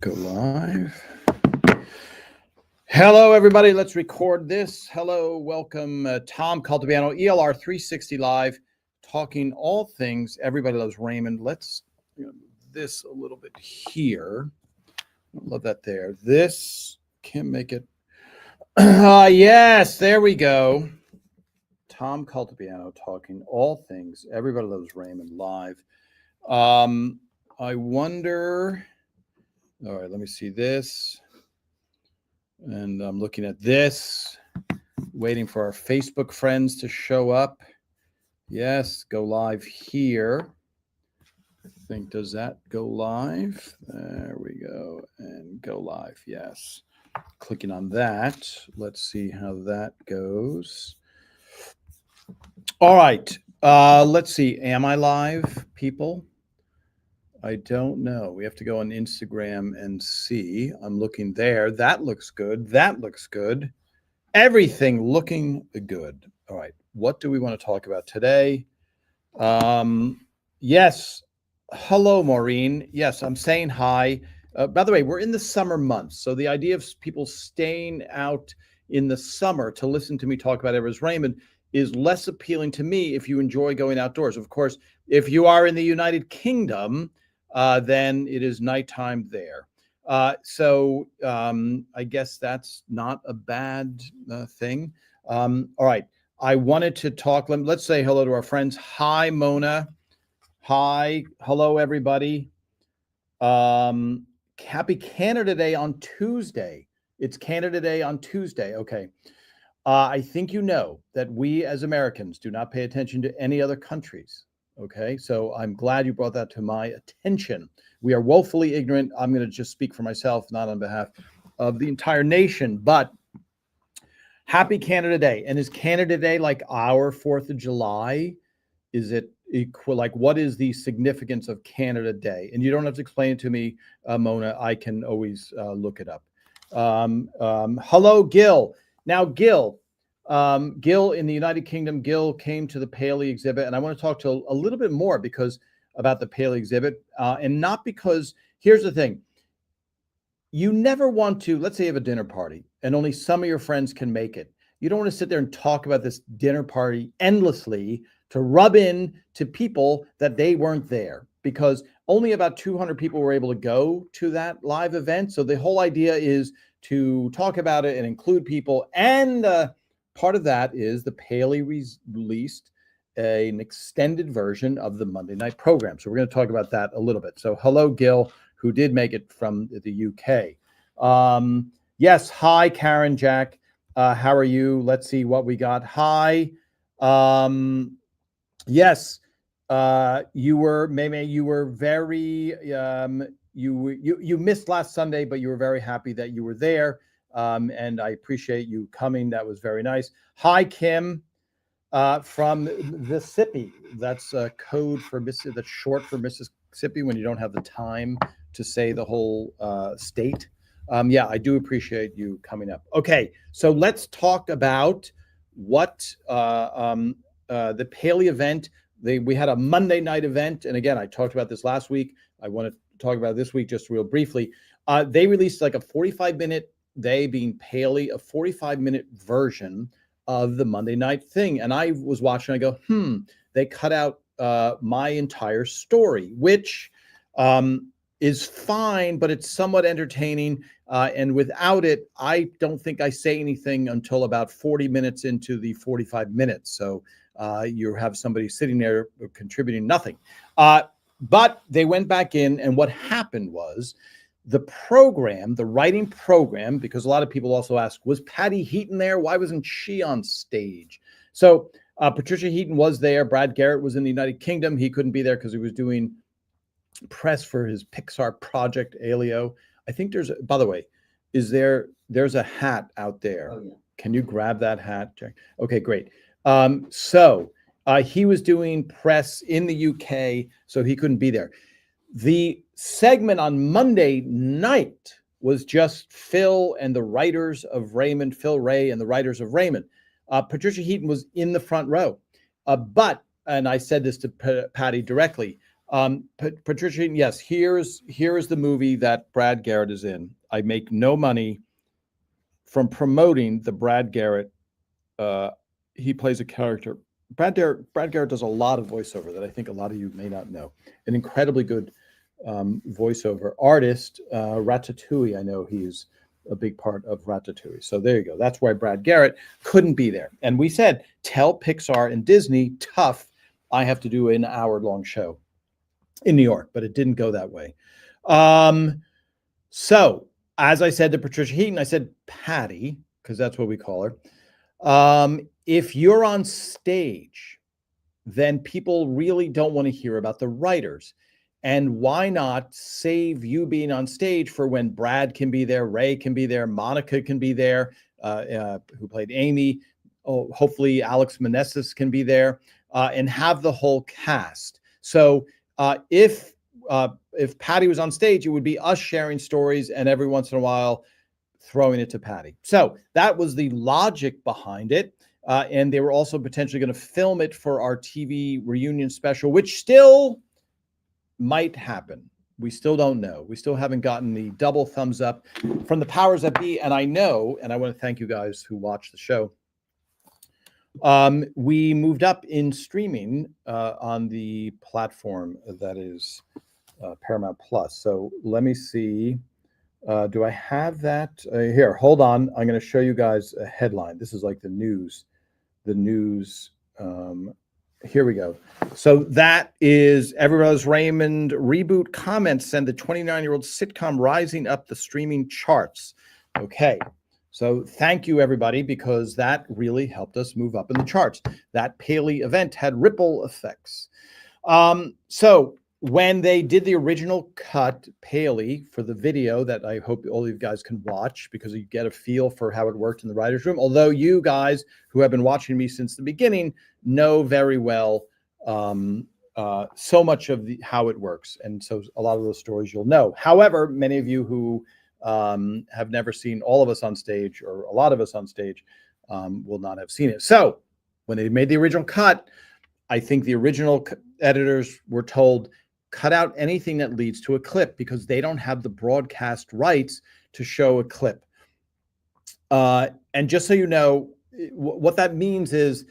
Go live. Hello, everybody. Let's record this. Hello, welcome, Tom Caltabiano, ELR 360 Live, talking all things Everybody Loves Raymond. Let's this a little bit here. Love that there. This can't make it. Yes, there we go. Tom Caltabiano talking all things Everybody Loves Raymond live. I wonder. All right, let me see this. And I'm looking at this, waiting for our Facebook friends to show up. Yes, go live here. I think, does that go live? There we go. And go live, yes. Clicking on that. Let's see how that goes. All right, let's see. Am I live, people? I don't know. We have to go on Instagram and see. I'm looking there. That looks good. That looks good. Everything looking good. All right. What do we want to talk about today? Yes. Hello, Maureen. Yes, I'm saying hi. By the way, we're in the summer months. So the idea of people staying out in the summer to listen to me talk about Everybody Loves Raymond is less appealing to me if you enjoy going outdoors. Of course, if you are in the United Kingdom, then it is nighttime there. So I guess that's not a bad thing. All right. I wanted to talk. Let's say hello to our friends. Hi, Mona. Hi. Hello, everybody. Happy Canada Day on Tuesday. It's Canada Day on Tuesday. Okay. I think you know that we as Americans do not pay attention to any other countries. Okay, so I'm glad you brought that to my attention. We are woefully ignorant. I'm going to just speak for myself, not on behalf of the entire nation, but happy Canada Day. And is Canada Day like our 4th of July? Is it equal? Like, what is the significance of Canada Day? And you don't have to explain it to me, Mona. I can always look it up. Hello, Gil. Now, Gil in the United Kingdom, Gil came to the Paley exhibit, and I want to talk to a little bit more about the Paley exhibit, and not because, here's the thing. You never want to, let's say you have a dinner party, and only some of your friends can make it. You don't want to sit there and talk about this dinner party endlessly to rub in to people that they weren't there, because only about 200 people were able to go to that live event. So the whole idea is to talk about it and include people, and part of that is the Paley released an extended version of the Monday night program. So we're going to talk about that a little bit. So hello, Gil, who did make it from the UK. Yes, hi, Karen, Jack. How are you? Let's see what we got. Hi. Yes, you were, Meme, you were very, you missed last Sunday, but you were very happy that you were there. And I appreciate you coming. That was very nice. Hi, Kim, from Mississippi. That's code for Mississippi. That's short for Mississippi when you don't have the time to say the whole state. Yeah, I do appreciate you coming up. Okay, so let's talk about what the Paley event. We had a Monday night event, and again, I talked about this last week. I want to talk about it this week just real briefly. They released like a 45-minute, they being Paley, a 45-minute version of the Monday night thing. And I was watching, I go, they cut out my entire story, which is fine, but it's somewhat entertaining. And without it, I don't think I say anything until about 40 minutes into the 45 minutes. So you have somebody sitting there contributing nothing. But they went back in, and what happened was the program, the writing program, because a lot of people also ask, was Patty Heaton there? Why wasn't she on stage? So Patricia Heaton was there. Brad Garrett was in the United Kingdom. He couldn't be there because he was doing press for his Pixar project, Alio. I think there's, by the way, there's a hat out there. Oh, yeah. Can you grab that hat, Jack? Okay, great. So he was doing press in the UK, so he couldn't be there. The segment on Monday night was just Phil and the writers of Raymond, Phil Ray and the writers of Raymond. Patricia Heaton was in the front row. But, and I said this to Patty directly, Patricia, yes, here is the movie that Brad Garrett is in. I make no money from promoting the Brad Garrett. He plays a character. Brad Garrett does a lot of voiceover that I think a lot of you may not know. An incredibly good voiceover artist. Ratatouille, I know he's a big part of Ratatouille. So there you go. That's why Brad Garrett couldn't be there. And we said, tell Pixar and Disney, tough, I have to do an hour-long show in New York, but it didn't go that way. So as I said to Patricia Heaton, I said, Patty, because that's what we call her. If you're on stage, then people really don't want to hear about the writers. And why not save you being on stage for when Brad can be there, Ray can be there, Monica can be there, who played Amy. Oh, hopefully Alex Manessis can be there, and have the whole cast. So if Patty was on stage, it would be us sharing stories and every once in a while throwing it to Patty. So that was the logic behind it. And they were also potentially going to film it for our TV reunion special, which still might happen. We still don't know. We still haven't gotten the double thumbs up from the powers that be. And I know, and I want to thank you guys who watched the show. We moved up in streaming on the platform that is Paramount Plus. So let me see. Do I have that here? Hold on. I'm going to show you guys a headline. This is like the news. Here we go. So that is Everybody Loves Raymond reboot comments send the 29-year-old sitcom rising up the streaming charts. Okay. So thank you, everybody, because that really helped us move up in the charts. That Paley event had ripple effects. So when they did the original cut, Paley, for the video that I hope all of you guys can watch because you get a feel for how it worked in the writer's room, although you guys who have been watching me since the beginning know very well so much of how it works. And so a lot of those stories you'll know. However, many of you who have never seen all of us on stage or a lot of us on stage will not have seen it. So when they made the original cut, I think the original editors were told, cut out anything that leads to a clip because they don't have the broadcast rights to show a clip. And just so you know, what that means is,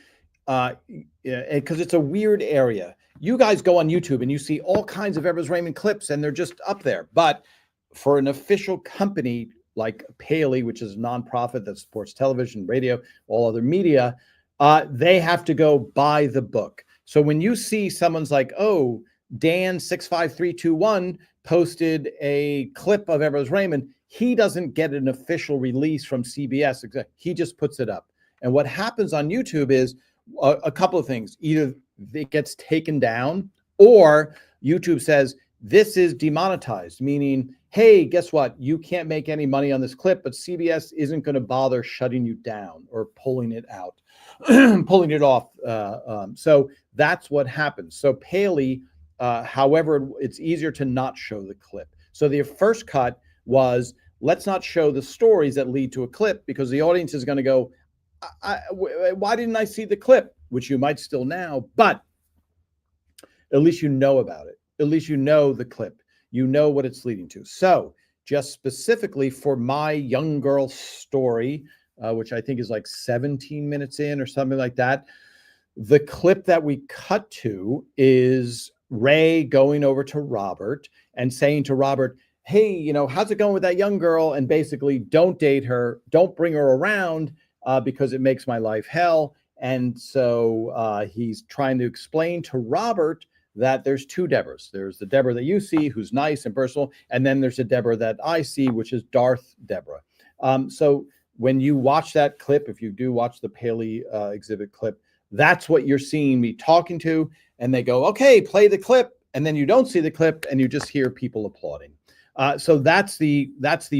because it's a weird area. You guys go on YouTube and you see all kinds of Everybody Loves Raymond clips and they're just up there. But for an official company like Paley, which is a nonprofit that supports television, radio, all other media, they have to go by the book. So when you see someone's like, oh, Dan65321 posted a clip of Everybody Loves Raymond, he doesn't get an official release from CBS. He just puts it up. And what happens on YouTube is a couple of things. Either it gets taken down or YouTube says, this is demonetized, meaning, hey, guess what? You can't make any money on this clip, but CBS isn't going to bother shutting you down or pulling it out, pulling it off. So that's what happens. So Paley, however, it's easier to not show the clip. So the first cut was, let's not show the stories that lead to a clip because the audience is going to go, why didn't I see the clip? Which you might still now, but at least you know about it. At least you know the clip. You know what it's leading to. So just specifically for my young girl story, which I think is like 17 minutes in or something like that, the clip that we cut to is Ray going over to Robert and saying to Robert, hey, you know, how's it going with that young girl? And basically, don't date her. Don't bring her around because it makes my life hell. And so he's trying to explain to Robert that there's two Debras. There's the Deborah that you see, who's nice and personal, and then there's a Deborah that I see, which is Darth Deborah. So when you watch that clip, if you do watch the Paley exhibit clip, that's what you're seeing me talking to, and they go, okay, play the clip, and then you don't see the clip, and you just hear people applauding. So that's the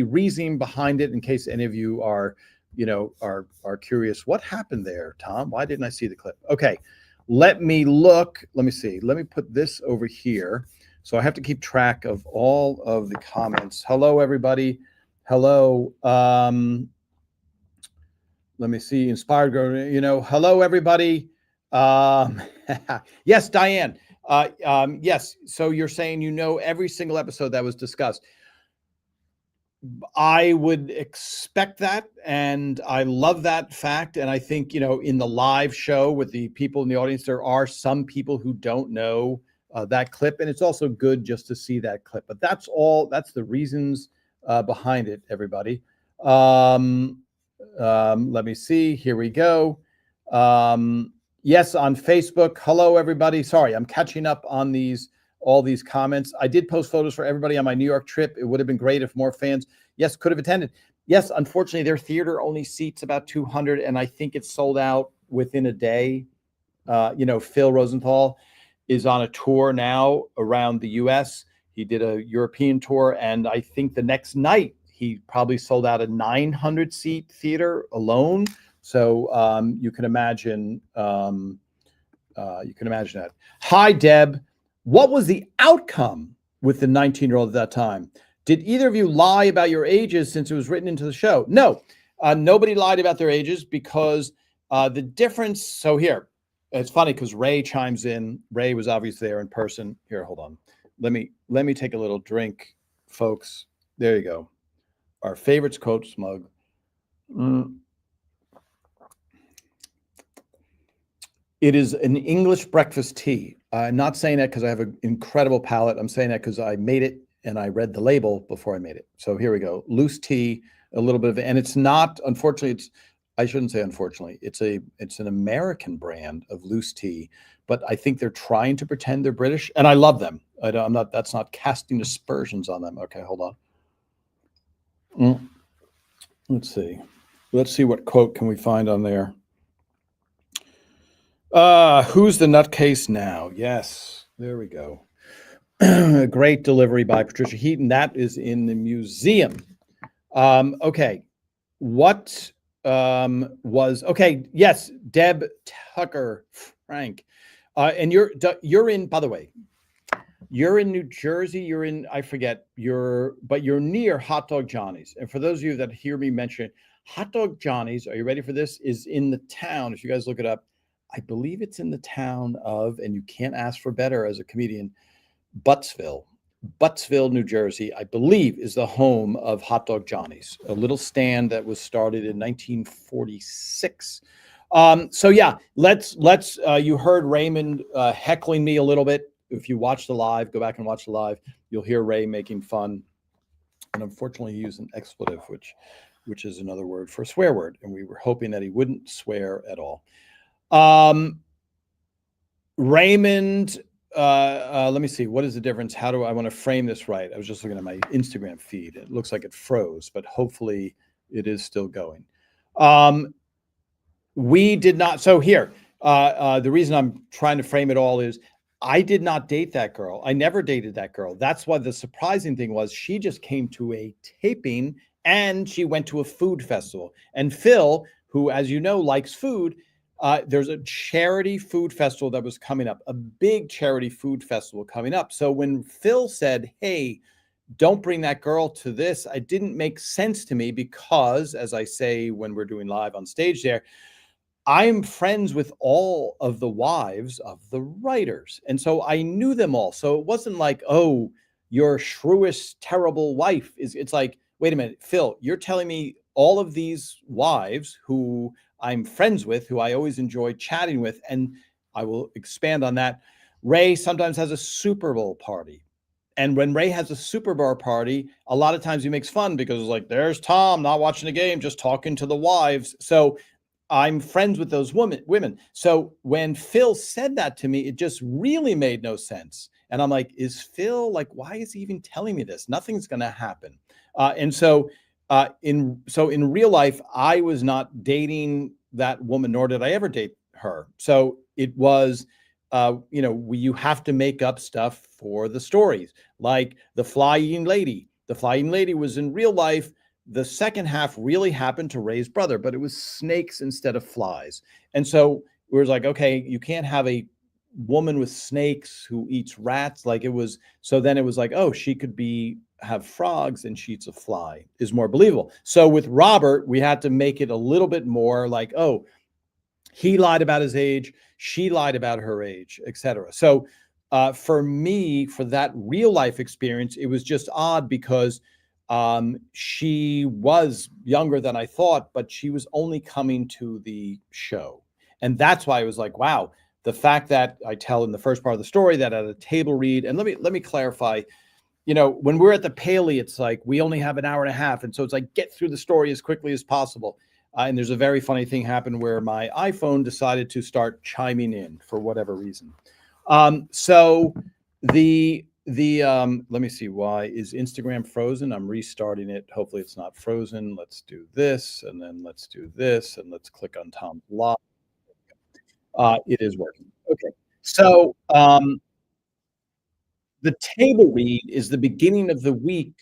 reasoning behind it. In case any of you are, you know, are curious, what happened there, Tom? Why didn't I see the clip? Okay. Let me look. Let me see. Let me put this over here. So I have to keep track of all of the comments. Hello, everybody. Hello. Let me see. Inspired girl. You know. Hello, everybody. Yes, Diane. Yes. So you're saying you know every single episode that was discussed. I would expect that, and I love that fact. And I think, in the live show with the people in the audience, there are some people who don't know that clip, and it's also good just to see that clip. But that's all. That's the reasons behind it, everybody. Let me see. Here we go. Yes, on Facebook. Hello, everybody. Sorry, I'm catching up on all these comments. I did post photos for everybody on my New York trip. It would have been great if more fans, yes, could have attended. Yes, unfortunately, their theater only seats about 200, and I think it's sold out within a day. Phil Rosenthal is on a tour now around the U.S. He did a European tour, and I think the next night he probably sold out a 900-seat theater alone. So you can imagine. That. Hi, Deb. What was the outcome with the 19-year-old at that time? Did either of you lie about your ages since it was written into the show? No, nobody lied about their ages because the difference. So here, it's funny because Ray chimes in. Ray was obviously there in person. Here, hold on. Let me take a little drink, folks. There you go. Our favorites quote smug. It is an English breakfast tea. I'm not saying that because I have an incredible palate. I'm saying that because I made it and I read the label before I made it. So here we go. Loose tea, a little bit of it. And it's not, unfortunately, I shouldn't say unfortunately, it's an American brand of loose tea, but I think they're trying to pretend they're British, and I love them. That's not casting aspersions on them. Okay, hold on. Let's see what quote can we find on there. Who's the nutcase now? Yes, there we go. Great delivery by Patricia Heaton. That is in the museum. Okay. What was okay? Yes, Deb, Tucker, Frank, and you're in. By the way, you're in New Jersey. I forget. But you're near Hot Dog Johnny's. And for those of you that hear me mention it, Hot Dog Johnny's, are you ready for this? Is in the town. If you guys look it up, I believe it's in the town of, and you can't ask for better as a comedian, Buttsville, New Jersey, I believe, is the home of Hot Dog Johnny's, a little stand that was started in 1946. So yeah, let's. You heard Raymond heckling me a little bit. If you watch the live, go back and watch the live. You'll hear Ray making fun, and unfortunately, he used an expletive, which is another word for a swear word, and we were hoping that he wouldn't swear at all. Raymond. Let me see. What is the difference? How do I want to frame this right? I was just looking at my Instagram feed. It looks like it froze, but hopefully it is still going. We did not. So here, the reason I'm trying to frame it all is I did not date that girl. I never dated that girl. That's why the surprising thing was she just came to a taping and she went to a food festival. And Phil, who, as you know, likes food, there's a charity food festival that was coming up, a big charity food festival coming up. So when Phil said, hey, don't bring that girl to this, it didn't make sense to me because, as I say when we're doing live on stage there, I'm friends with all of the wives of the writers. And so I knew them all. So it wasn't like, oh, your shrewish, terrible wife is. It's like, wait a minute, Phil, you're telling me all of these wives who I'm friends with, who I always enjoy chatting with, and I will expand on that. Ray sometimes has a Super Bowl party. And when Ray has a Super Bowl party, a lot of times he makes fun because it's like, there's Tom not watching the game, just talking to the wives. So I'm friends with those women. So when Phil said that to me, it just really made no sense. And I'm like, is Phil like, why is he even telling me this? Nothing's going to happen. And so in real life, I was not dating that woman, nor did I ever date her. So it was, you have to make up stuff for the stories, like the fly-eating lady. The fly-eating lady was in real life. The second half really happened to Ray's brother, but it was snakes instead of flies. And so we were like, okay, you can't have a woman with snakes who eats rats. Like it was. So then it was like, oh, she could have frogs and she eats a fly is more believable. So with Robert, we had to make it a little bit more like, oh, he lied about his age, she lied about her age, etc. So For me, for that real life experience, it was just odd because she was younger than I thought, but she was only coming to the show. And that's why I was like, wow, the fact that I tell in the first part of the story that at a table read, and let me clarify, when we're at the Paley, it's like we only have an hour and a half. And so it's like get through the story as quickly as possible. And there's a very funny thing happened where my iPhone decided to start chiming in for whatever reason. So let me see, why is Instagram frozen? I'm restarting it. Hopefully it's not frozen. Let's do this and then let's do this and let's click on Tom's Lot. It is working. Okay. So the table read is the beginning of the week.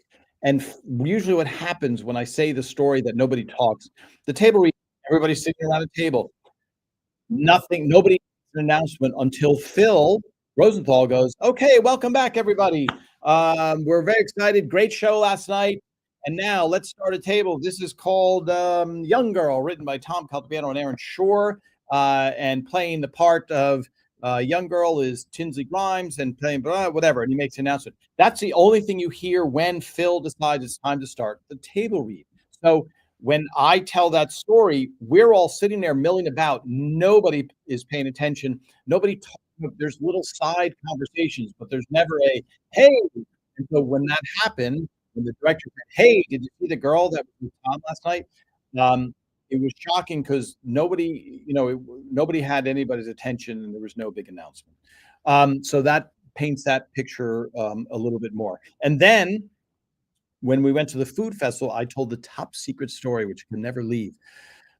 And usually what happens when I say the story that nobody talks, the table read, everybody's sitting around a table. Nothing, nobody makes an announcement until Phil Rosenthal goes, "Okay, welcome back, everybody. We're very excited. Great show last night. And now let's start a table. This is called Young Girl, written by Tom Caltabiano and Aaron Shore. And playing the part of Young Girl is Tinsley Grimes, and playing blah, whatever." And he makes an announcement. That's the only thing you hear when Phil decides it's time to start the table read. So when I tell that story, we're all sitting there milling about. Nobody is paying attention. Nobody talks. There's little side conversations, but there's never a hey. And so when that happened, when the director said, "Hey, did you see the girl that was with Tom last night?" Um, it was shocking because nobody had anybody's attention, and there was no big announcement. So that paints that picture a little bit more. And then when we went to the food festival, I told the top secret story, which I can never leave,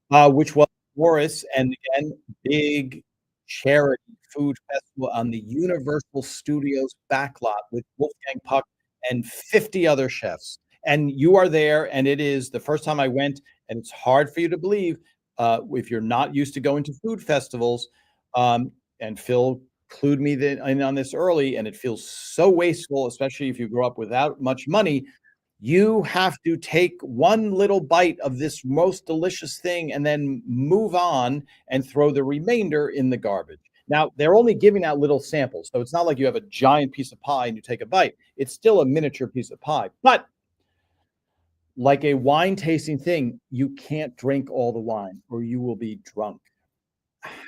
which was Morris, and again, big charity food festival on the Universal Studios backlot with Wolfgang Puck and 50 other chefs. And you are there, and it is the first time I went, and it's hard for you to believe if you're not used to going to food festivals. And Phil clued me in on this early, and it feels so wasteful, especially if you grow up without much money. You have to take one little bite of this most delicious thing and then move on and throw the remainder in the garbage. Now, they're only giving out little samples, so it's not like you have a giant piece of pie and you take a bite. It's still a miniature piece of pie. But like a wine tasting thing, you can't drink all the wine or you will be drunk.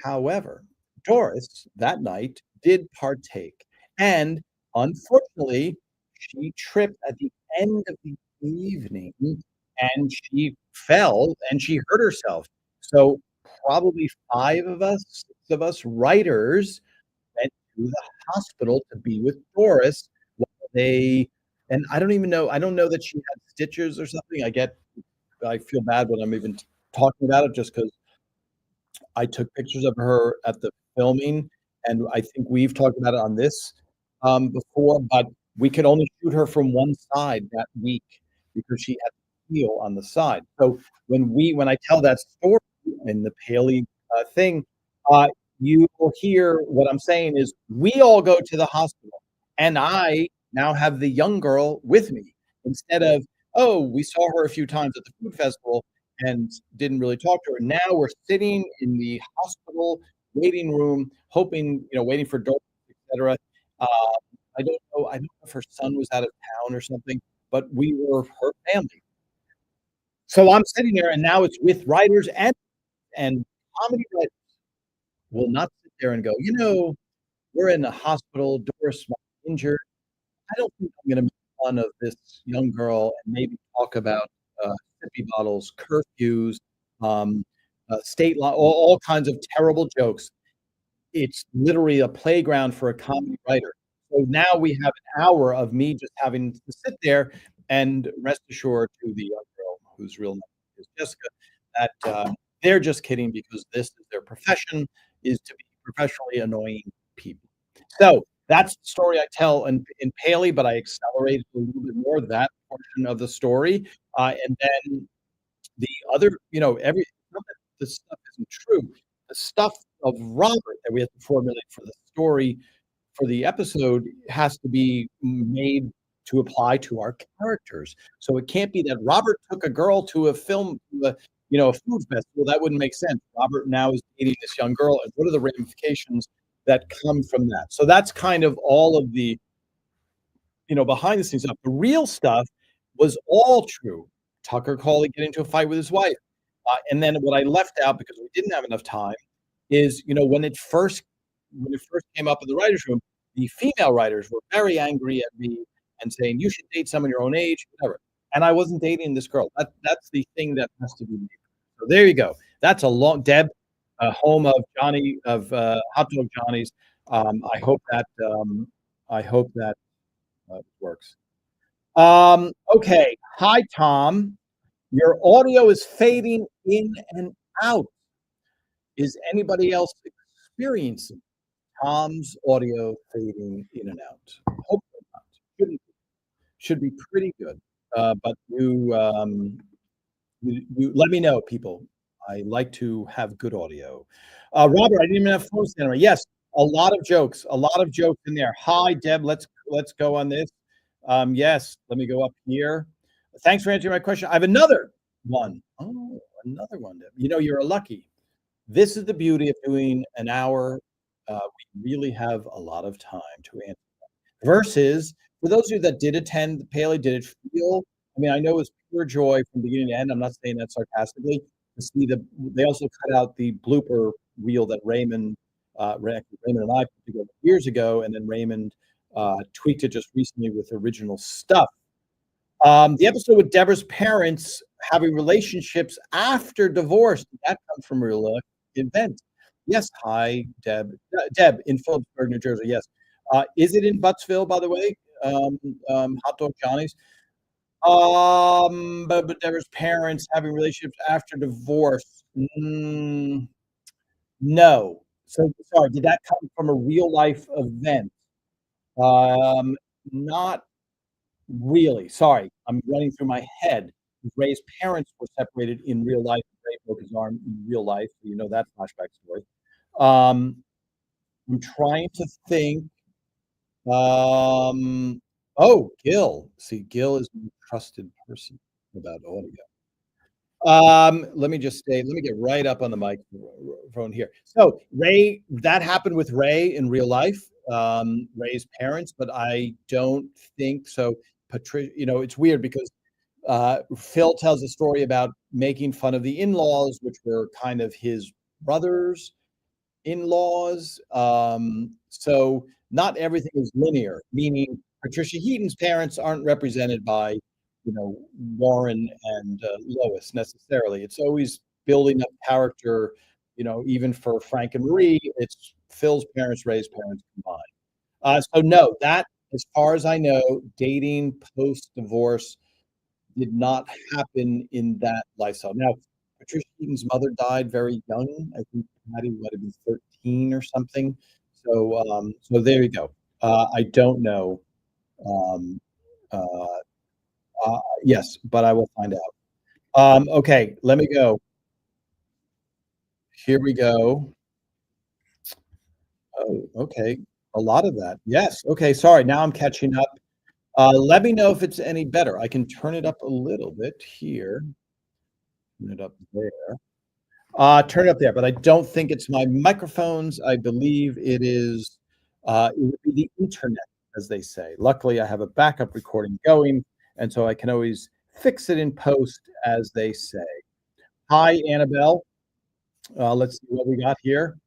However, Doris that night did partake, and unfortunately, she tripped at the end of the evening, and she fell and she hurt herself. So, probably 5 of us, 6 of us writers went to the hospital to be with Doris while they and I don't know that she had stitches or something. I feel bad when I'm even talking about it just 'cause I took pictures of her at the filming, and I think we've talked about it on this, before, but we could only shoot her from one side that week because she had heel on the side. So when I tell that story in the Paley, thing, uh, you will hear what I'm saying is we all go to the hospital, and I now have the young girl with me instead of, "Oh, we saw her a few times at the food festival, and didn't really talk to her." Now we're sitting in the hospital waiting room, hoping, waiting for Doris, etc. Uh, I don't know if her son was out of town or something, but we were her family. So I'm sitting there, and now it's with writers and comedy writers will not sit there and go, we're in the hospital, Doris might be injured. I don't think I'm gonna make fun of this young girl and maybe talk about, sippy bottles, curfews, um, state law, all kinds of terrible jokes. It's literally a playground for a comedy writer. So now we have an hour of me just having to sit there, and rest assured to the young girl whose real name is Jessica, that, they're just kidding because this is their profession, is to be professionally annoying people. So that's the story I tell in Paley, but I accelerated a little bit more that portion of the story. And then the other, not that this stuff isn't true. The stuff of Robert that we have to formulate for the story for the episode has to be made to apply to our characters. So it can't be that Robert took a girl to a film, a food festival. That wouldn't make sense. Robert now is dating this young girl, and what are the ramifications that come from that. So that's kind of all of the, behind the scenes stuff. The real stuff was all true. Tucker Carlson getting into a fight with his wife. And then what I left out because we didn't have enough time is, when it first came up in the writers' room, the female writers were very angry at me and saying you should date someone your own age, whatever. And I wasn't dating this girl. That's the thing that has to be made. So there you go. That's a long Deb, home of Johnny of Hot Dog Johnny's. I hope that works. Okay. Hi, Tom. Your audio is fading in and out. Is anybody else experiencing Tom's audio fading in and out? Hopefully not. Should be pretty good. But you let me know, people. I like to have good audio. Robert, I didn't even have phone stand. Yes, a lot of jokes in there. Hi, Deb. Let's go on this. Yes, let me go up here. Thanks for answering my question. I have another one. Oh, another one, Deb. You're a lucky. This is the beauty of doing an hour. We really have a lot of time to answer. Versus for those of you that did attend the Paley, did it feel? I mean, I know it's pure joy from beginning to end. I'm not saying that sarcastically. To see they also cut out the blooper reel that Raymond and I put together years ago, and then Raymond tweaked it just recently with original stuff. The episode with Deborah's parents having relationships after divorce, did that come from a real event? Yes. Hi, Deb. Deb in Phillipsburg, New Jersey. Yes. Is it in Buttsville, by the way? Hot Dog Johnny's. But Deborah's parents having relationships after divorce. No. So sorry, did that come from a real life event? Not really. Sorry, I'm running through my head. Ray's parents were separated in real life. Ray broke his arm in real life. You know that flashback story. I'm trying to think. Gil. See, Gil is a trusted person about audio. Let me get right up on the microphone here. So Ray, that happened with Ray in real life, Ray's parents, but I don't think so. Patricia, it's weird because Phil tells a story about making fun of the in-laws, which were kind of his brothers in-laws. So not everything is linear, meaning Patricia Heaton's parents aren't represented by, Warren and Lois necessarily. It's always building up character, even for Frank and Marie, it's Phil's parents, Ray's parents combined. So no, that, as far as I know, dating post-divorce did not happen in that lifestyle. Now, Patricia Heaton's mother died very young. I think Patty might have been 13 or something. So there you go. I don't know. Um, uh, yes, but I will find out. Okay, let me go. Here we go. Oh, okay. A lot of that. Yes. Okay. Sorry. Now I'm catching up. Let me know if it's any better. I can turn it up a little bit here. Turn it up there. Turn it up there, but I don't think it's my microphones. I believe it would be the internet, as they say. Luckily, I have a backup recording going, and so I can always fix it in post, as they say. Hi, Annabelle. Let's see what we got here.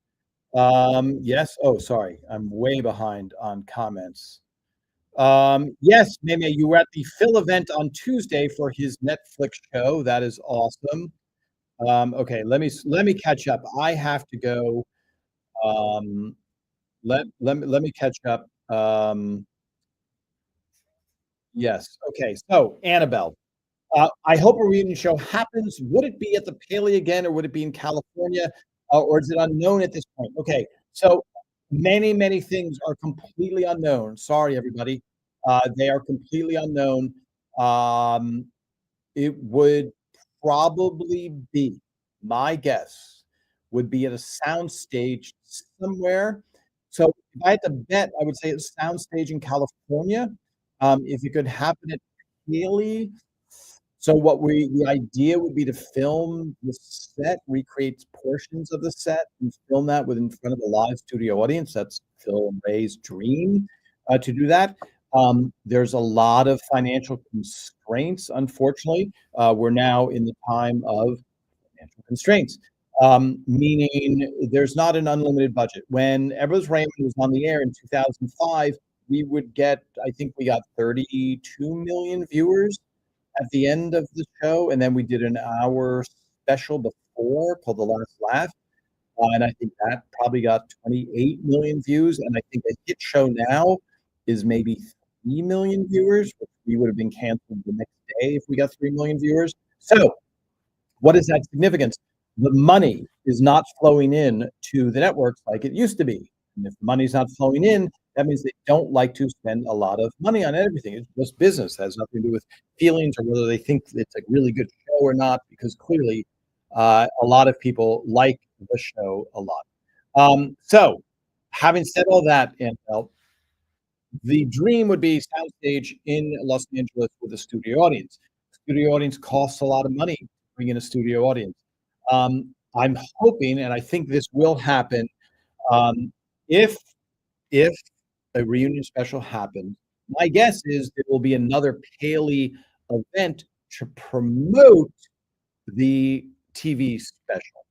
Yes. Oh, sorry. I'm way behind on comments. Yes, Meme, you were at the Phil event on Tuesday for his Netflix show. That is awesome. Okay, let me catch up. I have to go. Um, let me catch up. Yes. Okay. So Annabelle, I hope a reunion show happens. Would it be at the Paley again, or would it be in California, or is it unknown at this point? Okay. So many things are completely unknown. Sorry, everybody. They are completely unknown. It would probably be, my guess would be at a soundstage somewhere. So if I had to bet, I would say a soundstage in California. If it could happen at Haley, So what we the idea would be to film the set, recreate portions of the set, and film that with in front of a live studio audience. That's Phil and Ray's dream, to do that. There's a lot of financial constraints, unfortunately. We're now in the time of financial constraints, meaning there's not an unlimited budget. When Everyone's Raymond was on the air in 2005, we would get, I think we got 32 million viewers at the end of the show, and then we did an hour special before called The Last Laugh, and I think that probably got 28 million views, and I think a hit show now is maybe 3 million viewers, which we would have been canceled the next day if we got 3 million viewers. So what is that significance? The money is not flowing in to the networks like it used to be. And if the money's not flowing in, that means they don't like to spend a lot of money on everything. It's just business. It has nothing to do with feelings or whether they think it's a really good show or not, because clearly a lot of people like the show a lot. So, having said all that, Annabelle, the dream would be soundstage in Los Angeles with a studio audience. Studio audience costs a lot of money to bring in a studio audience. I'm hoping, and I think this will happen, um, if if a reunion special happens, my guess is there will be another Paley event to promote the TV special.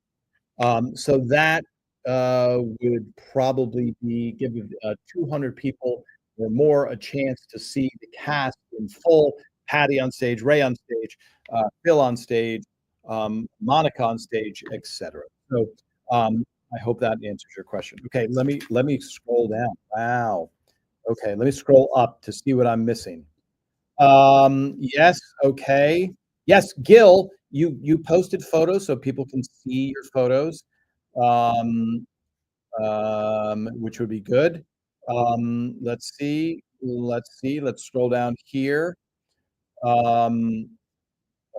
So that would probably be give 200 people or more a chance to see the cast in full. Patty on stage, Ray on stage, Phil on stage, Monica on stage, etc. So I hope that answers your question. Okay, let me scroll down. Wow. Okay, let me scroll up to see what I'm missing. Yes, okay. Yes, Gil, you posted photos so people can see your photos, um, which would be good. Let's scroll down here. Um,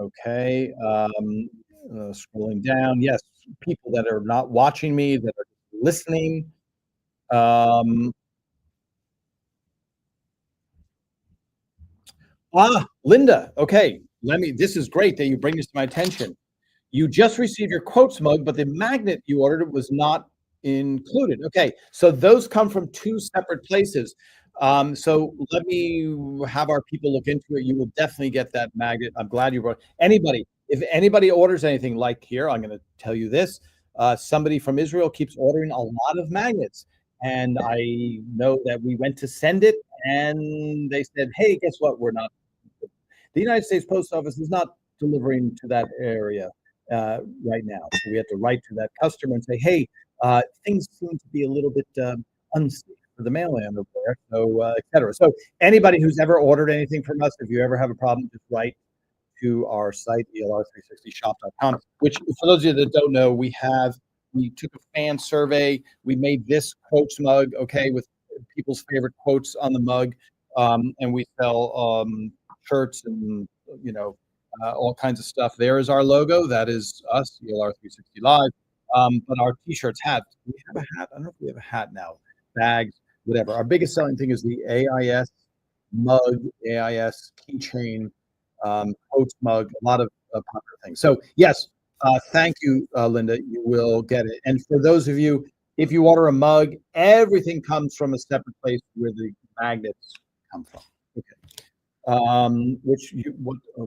okay, scrolling down. Yes, people that are not watching me, that are listening. Um, Linda, okay, this is great that you bring this to my attention. You just received your quotes mug, but the magnet you ordered was not included. Okay, so those come from two separate places. So let me have our people look into it. You will definitely get that magnet. I'm glad you brought anybody. If anybody orders anything like here, I'm going to tell you this. Somebody from Israel keeps ordering a lot of magnets. And I know that we went to send it and they said, hey, guess what? We're not. The United States Post Office is not delivering to that area right now. So we have to write to that customer and say, hey, things seem to be a little bit unsafe for the mailman over there, so et cetera. So anybody who's ever ordered anything from us, if you ever have a problem, just write to our site, elr360shop.com, which for those of you that don't know, we took a fan survey. We made this quotes mug, okay, with people's favorite quotes on the mug. And we sell shirts and, you know, all kinds of stuff. There is our logo. That is us, ELR360 Live. But our t-shirts, hats. Do we have a hat? I don't know if we have a hat now. Bags, whatever. Our biggest selling thing is the AIS mug, AIS keychain, quotes mug, a lot of popular things. So yes, thank you, Linda. You will get it. And for those of you, if you order a mug, everything comes from a separate place where the magnets come from. Okay. Oh,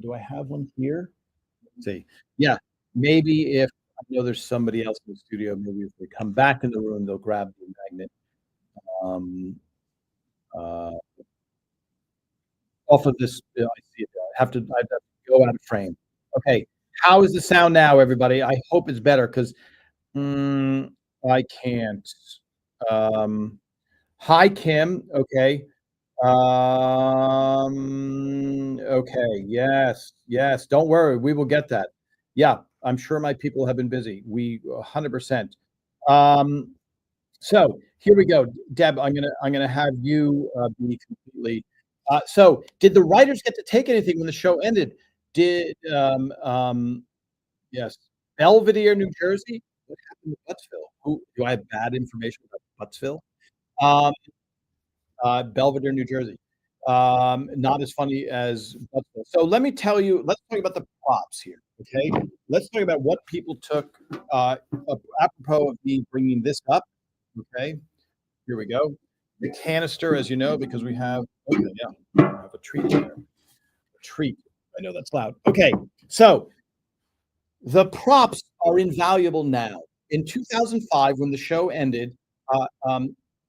do I have one here? Let's see. Yeah, maybe if I know there's somebody else in the studio, maybe if they come back in the room, they'll grab the magnet. Um, uh, Off of this, I see it. I have to go out of frame. Okay, how is the sound now, everybody? I hope it's better because I can't. Um, Hi, Kim. Okay. Okay. Yes. Yes. Don't worry. We will get that. Yeah. I'm sure my people have been busy. We 100%. Um, so here we go. Deb, I'm gonna have you be completely. So did the writers get to take anything when the show ended? Did yes. Belvedere, New Jersey? What happened to Buttsville? Who do I have bad information about Buttsville? Um, Belvedere, New Jersey. Not as funny as so let's talk about the props here, okay? Let's talk about what people took, apropos of me bringing this up, okay? Here we go. The canister, as you know, because we have okay, yeah, we have a treat there. A treat. I know that's loud. Okay, so the props are invaluable now. In 2005, when the show ended,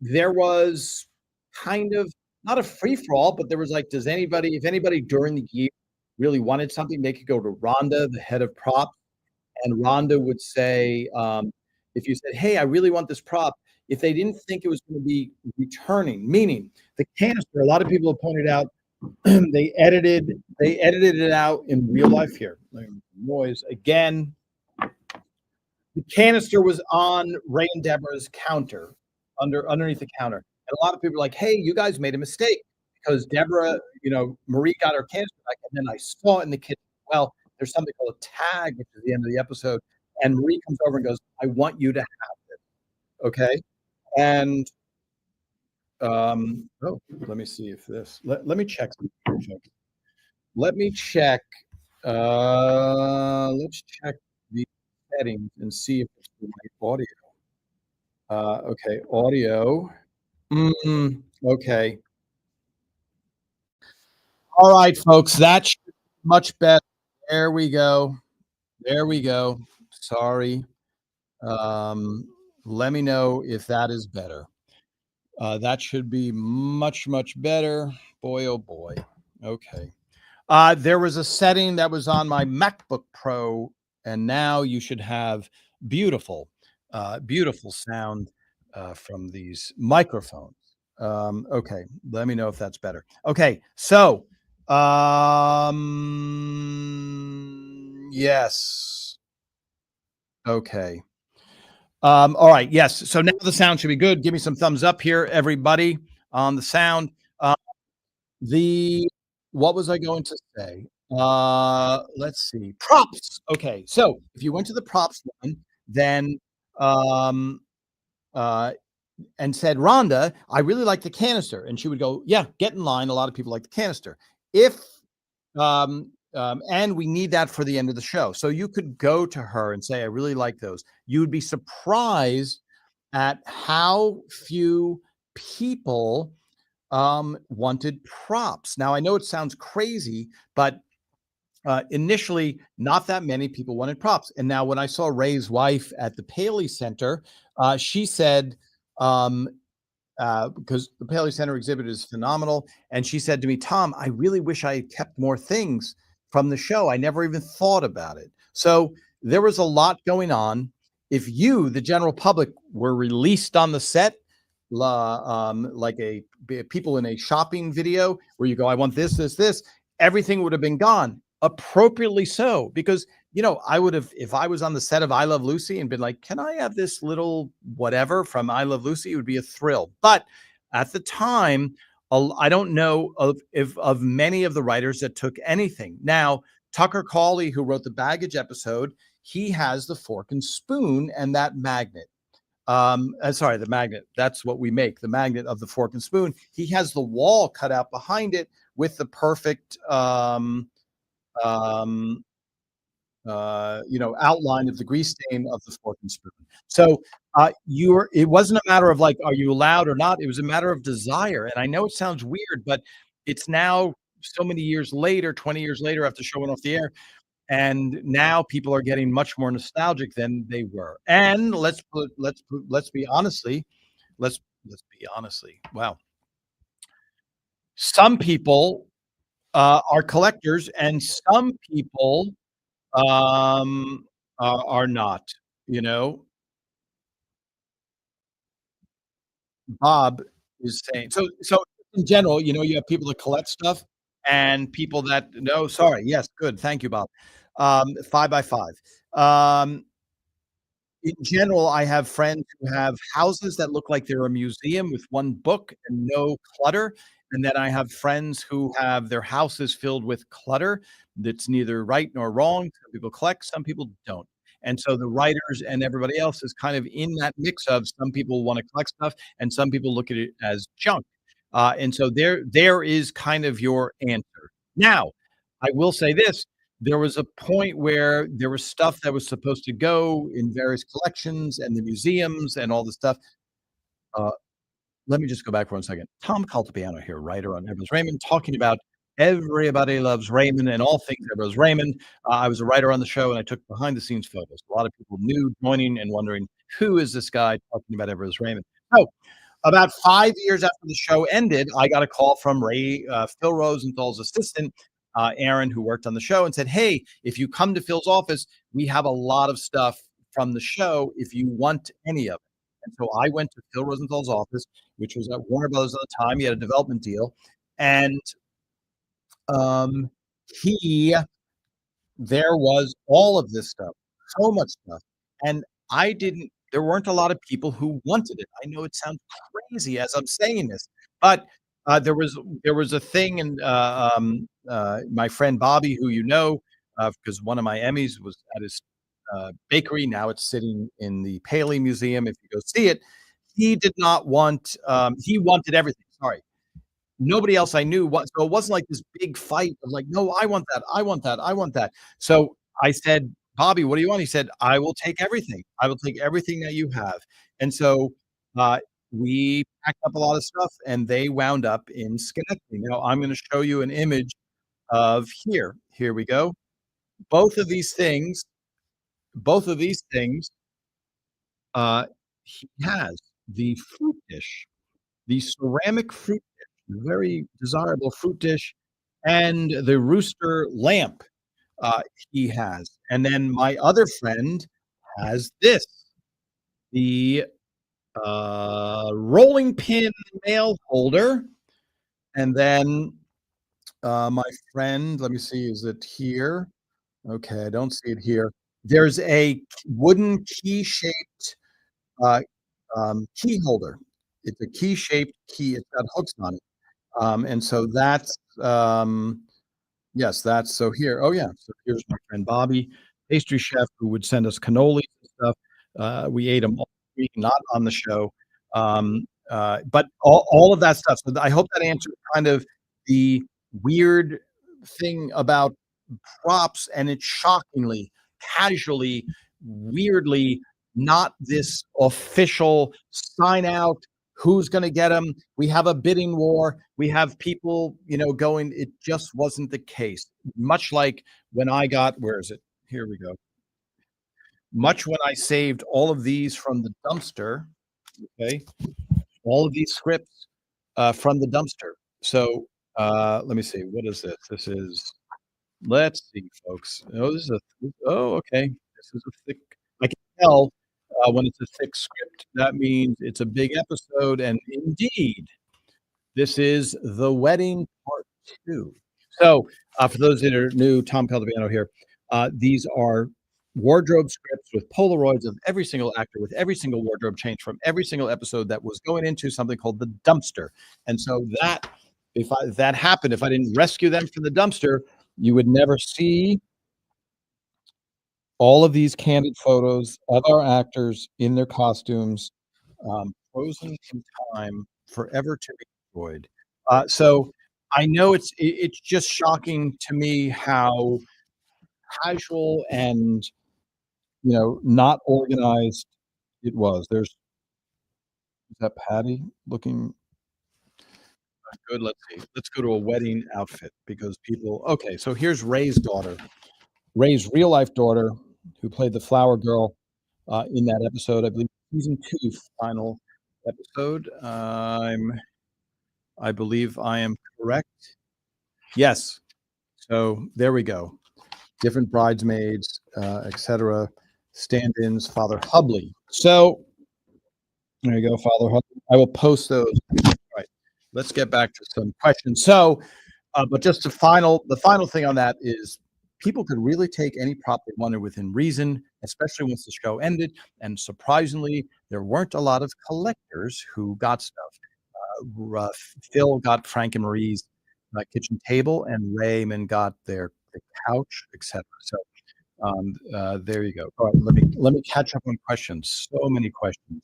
there was kind of not a free for all, but there was like, if anybody during the year really wanted something, they could go to Rhonda, the head of props, and Rhonda would say, if you said, "Hey, I really want this prop," if they didn't think it was going to be returning, meaning the canister, a lot of people have pointed out they edited it out in real life here. Noise again. The canister was on Ray and Deborah's counter, underneath the counter. And a lot of people were like, "Hey, you guys made a mistake because Deborah, Marie got her canister back, and then I saw it in the kitchen." Well, there's something called a tag, which is the end of the episode, and Marie comes over and goes, "I want you to have it." Okay? And oh, let me see if this let me check something here, folks. Let me check. Let's check the settings and see if it's the right audio. Okay, audio. Okay. All right, folks, that's much better. There we go. There we go. Sorry. Um, Let me know if that is better. That should be much, much better. Boy, oh boy. Okay. There was a setting that was on my MacBook Pro, and now you should have beautiful, beautiful sound from these microphones. Okay, let me know if that's better. Okay, so yes, okay. All right, yes. So now the sound should be good. Give me some thumbs up here, everybody, on the sound. Uh, The what was I going to say? Let's see. Props. Okay, so if you went to the props one, then um, uh, and said, "Rhonda, I really like the canister," and she would go, "Yeah, get in line. A lot of people like the canister." If and we need that for the end of the show, so you could go to her and say, "I really like those." You would be surprised at how few people wanted props. Now, I know it sounds crazy, but initially, not that many people wanted props. And now, when I saw Ray's wife at the Paley Center, she said, um, because the Paley Center exhibit is phenomenal. And she said to me, "Tom, I really wish I had kept more things from the show. I never even thought about it." So there was a lot going on. If you, the general public, were released on the set, like people in a shopping video where you go, "I want this, this, this," everything would have been gone. Appropriately so, because I would have, if I was on the set of I Love Lucy and been like, "Can I have this little whatever from I Love Lucy?" It would be a thrill. But at the time, I don't know of many of the writers that took anything. Now, Tucker Cawley, who wrote the baggage episode, he has the fork and spoon and that magnet. Sorry, the magnet. That's what we make, the magnet of the fork and spoon. He has the wall cut out behind it with the perfect um, outline of the grease stain of the fork and spoon. So it wasn't a matter of like, are you allowed or not? It was a matter of desire. And I know it sounds weird, but it's now so many years later, 20 years later, after showing off the air. And now people are getting much more nostalgic than they were. And let's be honestly, let's be honestly. Wow. Some people are collectors and some people are not, you know. Bob is saying so in general, you have people that collect stuff and people that no, sorry. Yes, good. Thank you, Bob. 5 by 5. Um, in general, I have friends who have houses that look like they're a museum with one book and no clutter. And then I have friends who have their houses filled with clutter that's neither right nor wrong. Some people collect, some people don't. And so the writers and everybody else is kind of in that mix of some people want to collect stuff and some people look at it as junk. And so there is kind of your answer. Now, I will say this, there was a point where there was stuff that was supposed to go in various collections and the museums and all the stuff. Uh, Let me just go back for 1 second. Tom Caltabiano here, writer on Everest Raymond, talking about Everybody Loves Raymond and all things Everest Raymond. I was a writer on the show, and I took behind the scenes photos. A lot of people new joining and wondering, "Who is this guy talking about Everest Raymond?" So, about 5 years after the show ended, I got a call from Phil Rosenthal's assistant, Aaron, who worked on the show, and said, "Hey, if you come to Phil's office, we have a lot of stuff from the show if you want any of it." And so I went to Phil Rosenthal's office, which was at Warner Brothers at the time. He had a development deal, and um, he there was all of this stuff, so much stuff, and I didn't there weren't a lot of people who wanted it. I know it sounds crazy as I'm saying this, but, there was a thing, and, my friend Bobby, who you know, because one of my Emmys was at his, bakery, now it's sitting in the Paley Museum if you go see it. He did not want, he wanted everything, sorry. Nobody else I knew what so it wasn't like this big fight of like, "No, I want that, I want that, I want that." So I said, "Bobby, what do you want?" He said, "I will take everything. I will take everything that you have." And so, uh, we packed up a lot of stuff, and they wound up in Schenectady. Now, I'm gonna show you an image of here. Here we go. Both of these things both of these things, uh, he has. The fruit dish. The ceramic fruit dish, very desirable fruit dish, and the rooster lamp, uh, he has. And then my other friend has this, the, rolling pin mail holder, and then, my friend let me see, is it here? Okay, I don't see it here. There's a wooden key-shaped, uh, key holder. It's a key-shaped key, it's got hooks on it. And so that's, yes, that's so here oh, yeah, so here's my friend Bobby, pastry chef who would send us cannolis and stuff. We ate 'em all week, not on the show. But all of that stuff, so I hope that answered kind of the weird thing about props, and it's shockingly, casually, weirdly not this official sign out, who's gonna get them. We have a bidding war. We have people, going it just wasn't the case. Much like when I got where is it? Here we go. Much when I saved all of these from the dumpster, okay? All of these scripts, from the dumpster. So, let me see, what is this? This is let's see, folks. Oh, this is okay. This is a thick I can tell, when it's a thick script, that means it's a big episode, and indeed, this is The Wedding Part 2. So, for those that are new, Tom Caldabiano here. These are wardrobe scripts with Polaroids of every single actor with every single wardrobe change from every single episode that was going into something called the dumpster. And so if that happened, if I didn't rescue them from the dumpster, you would never see all of these candid photos of our actors in their costumes, frozen in time, forever to be enjoyed. So I know it's just shocking to me how casual and, not organized it was. Is that Patty looking good? Let's see. Let's go to a wedding outfit because people okay, so here's Ray's daughter. Ray's real life daughter, who played the flower girl, in that episode, I believe season 2 final episode. I believe I am correct. Yes. So there we go. Different bridesmaids, etc. Stand-ins, Father Hubley. So there you go, Father Hubley. I will post those. All right. Let's get back to some questions. So, but just the final thing on that is people could really take any prop they wanted within reason, especially once the show ended. And surprisingly, there weren't a lot of collectors who got stuff. Phil got Frank and Marie's kitchen table, and Raymond got the couch, etc. So there you go. All right, let me catch up on questions. So many questions.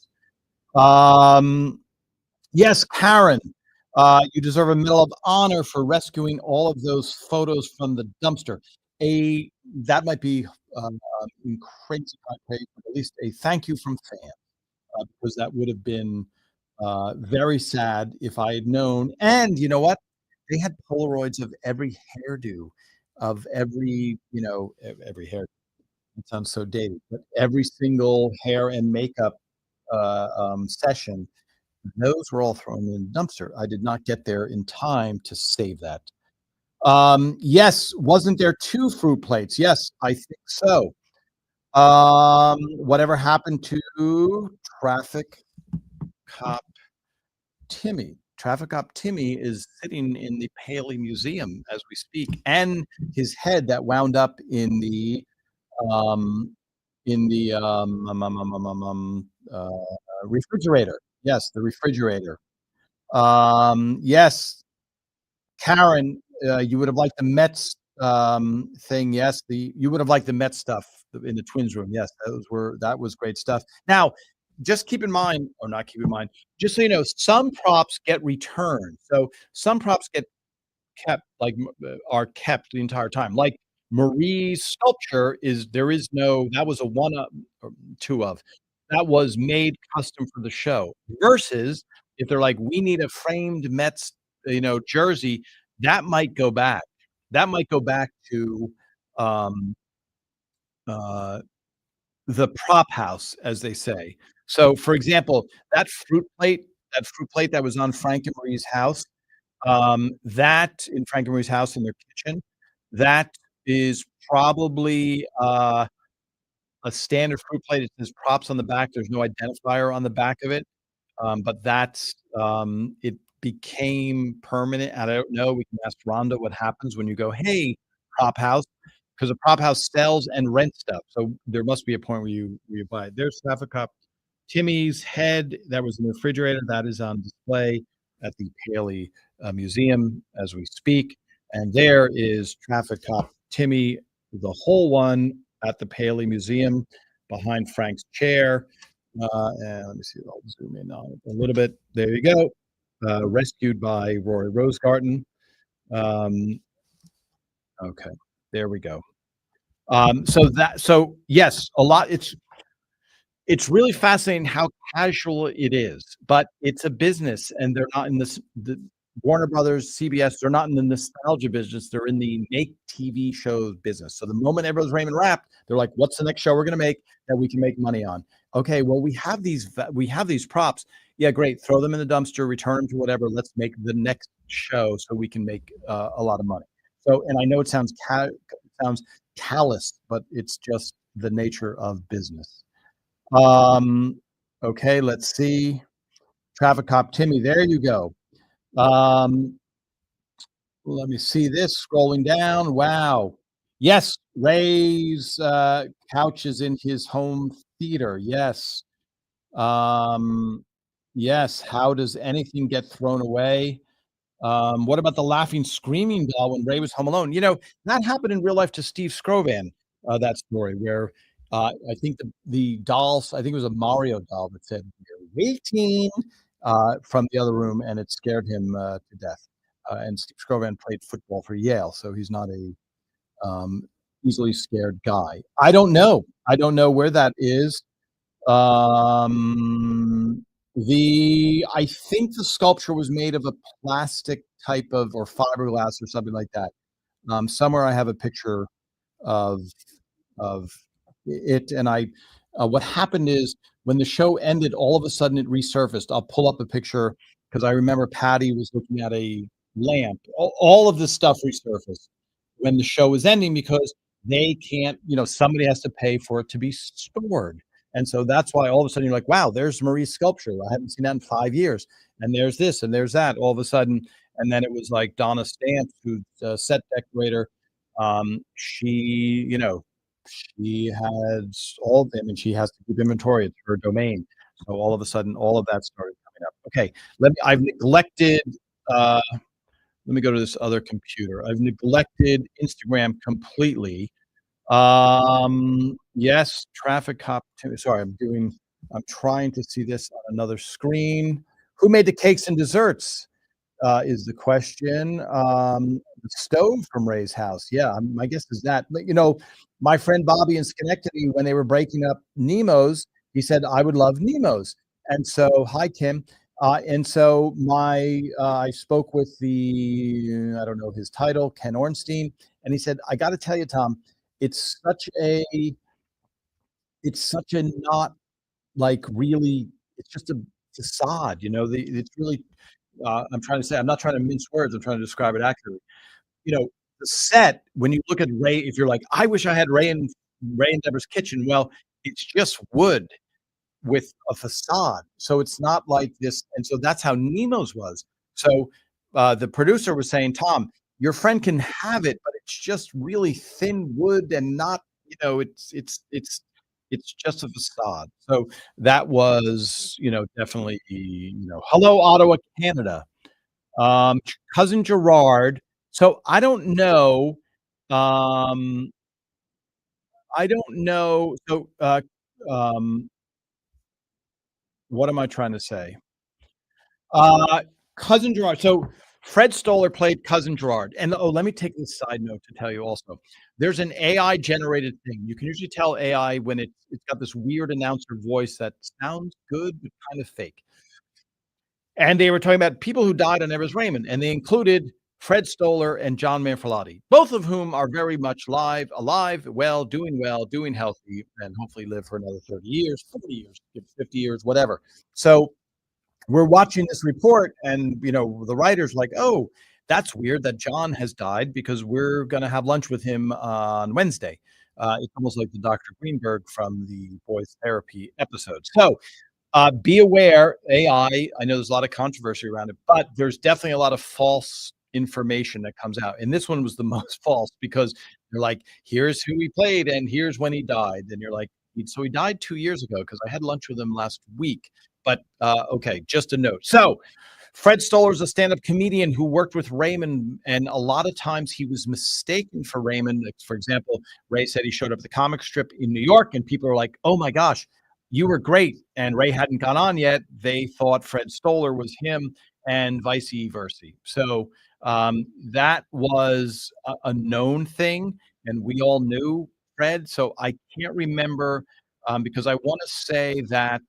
Um, yes, Karen. You deserve a Medal of Honor for rescuing all of those photos from the dumpster. A That might be, crazy high praise, but at least a thank you from fans, because that would have been, very sad if I had known. And you know what? They had Polaroids of every hairdo, of every, every hair, it sounds so dated, but every single hair and makeup, session, those were all thrown in the dumpster. I did not get there in time to save that. Yes, wasn't there 2 fruit plates? Yes, I think so. Whatever happened to Traffic Cop Timmy? Traffic Cop Timmy is sitting in the Paley Museum as we speak, and his head that wound up um, in the, refrigerator. Yes, the refrigerator. Yes, Karen, you would have liked the Mets, thing, yes, you would have liked the Mets stuff in the Twins room, yes, that was great stuff. Now, just keep in mind, or not keep in mind, just so you know, some props get returned. So, some props get kept, like, are kept the entire time. Like, Marie's sculpture is there is no that was a one of or 2 of. That was made custom for the show, versus if they're like, "We need a framed Mets, jersey," that might go back. That might go back to, um, uh, the prop house, as they say. So, for example, that fruit plate that was on Frank and Marie's house, that in Frank and Marie's house in their kitchen, that is probably, a standard fruit plate. It says props on the back. There's no identifier on the back of it, but it became permanent. I don't know. We can ask Rhonda what happens when you go, "Hey, prop house," because a prop house sells and rents stuff. So there must be a point where you buy it. There's Traffic Cop Timmy's head that was in the refrigerator, that is on display at the Paley, Museum as we speak, and there is Traffic Cop Timmy, the whole one, at the Paley Museum behind Frank's chair, and let me see, I'll zoom in on it a little bit. There you go, rescued by Rory Rosegarten. Um, okay, there we go. Yes, a lot it's really fascinating how casual it is, but it's a business, and they're not in this the Warner Brothers, CBS, they're not in the nostalgia business, they're in the make TV shows business. So the moment Everybody Loves Raymond wrapped, they're like, "What's the next show we're gonna make that we can make money on?" "Okay, well, we have these props." "Yeah, great, throw them in the dumpster, return them to whatever, let's make the next show so we can make, a lot of money." So, and I know it sounds callous, but it's just the nature of business. Um, okay, let's see. Traffic Cop Timmy, there you go. Um, Let me see this, scrolling down. Wow. Yes, Ray's, couch is in his home theater. Yes. Um, yes. How does anything get thrown away? What about the laughing, screaming doll when Ray was home alone? That happened in real life to Steve Scrovan, that story where, I think the dolls I think it was a Mario doll that said, "We're waiting," from the other room, and it scared him, to death. And Steve Scrovan played football for Yale, so he's not a, um, easily scared guy. I don't know. I don't know where that is. I think the sculpture was made of a plastic type of or fiberglass or something like that. Somewhere I have a picture of of it, and what happened is when the show ended, all of a sudden it resurfaced. I'll pull up a picture because I remember Patty was looking at a lamp. All of this stuff resurfaced when the show was ending because they can't, somebody has to pay for it to be stored. And so that's why all of a sudden you're like, wow, there's Marie's sculpture. I haven't seen that in 5 years. And there's this and there's that all of a sudden. And then it was like Donna Stamps, who's a set decorator. She has she has to keep inventory. It's her domain. So all of a sudden, all of that started coming up. Okay, I've neglected. Let me go to this other computer. I've neglected Instagram completely. Yes, traffic cop. Sorry, I'm trying to see this on another screen. Who made the cakes and desserts? is the question. The stove from Ray's house. Yeah, my guess is that. But, my friend Bobby in Schenectady, when they were breaking up Nemo's, he said, "I would love Nemo's." And so, hi, Kim. And so I spoke with I don't know his title, Ken Ornstein, and he said, "I gotta tell you, Tom, it's such a it's such a not like really it's just a facade, it's really I'm trying to say I'm not trying to mince words, I'm trying to describe it accurately. The set, when you look at Ray, if you're like, "I wish I had Ray and Deborah's kitchen," well, it's just wood with a facade. So it's not like this, and so that's how Nemo's was. So, the producer was saying, "Tom, your friend can have it, but it's just really thin wood and not, it's just a facade." So that was, definitely, hello, Ottawa, Canada. Cousin Gerard. So um, I don't know. So, um, what am I trying to say? Uh, Cousin Gerard. So Fred Stoller played Cousin Gerard. And let me take this side note to tell you also. There's an AI generated thing. You can usually tell AI when it's got this weird announcer voice that sounds good but kind of fake. And they were talking about people who died on Everest Raymond, and they included Fred Stoller and John Manfrotati, both of whom are very much alive, well, doing healthy, and hopefully live for another 30 years, 40 years, 50 years, whatever. So we're watching this report, and the writer's like, "Oh, that's weird that John has died because we're going to have lunch with him on Wednesday." It's almost like the Dr. Greenberg from the boys therapy episode. So be aware, AI, I know there's a lot of controversy around it, but there's definitely a lot of false information that comes out. And this one was the most false because they're like, "Here's who he played and here's when he died." And you're like, "So he died 2 years ago because I had lunch with him last week." But okay, just a note. So Fred Stoller is a stand-up comedian who worked with Raymond, and a lot of times he was mistaken for Raymond. Like, for example, Ray said he showed up at the comic strip in New York, and people are like, "Oh my gosh, you were great," and Ray hadn't gone on yet. They thought Fred Stoller was him, and vice versa. So that was a known thing, and we all knew Fred. So I can't remember because I want to say that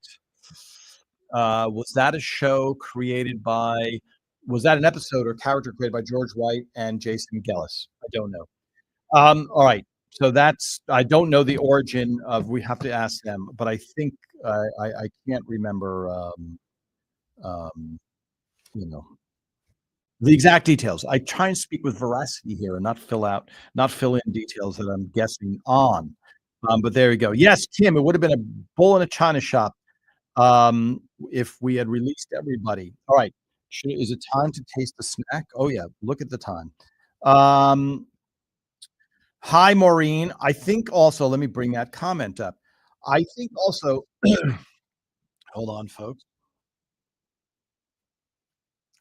was that a show created by? Was that an episode or character created by George White and Jason Gellis? I don't know. All right. So that's I don't know the origin of. We have to ask them, but I think I can't remember. Um, you know the exact details. I try and speak with veracity here and not fill in details that I'm guessing on. But there you go. Yes, Kim, it would have been a bull in a china shop if we had released everybody. All right. Is it time to taste the snack? Oh yeah, look at the time. Um, Hi, Maureen. I think also, let me bring that comment up. I think also, hold on, folks.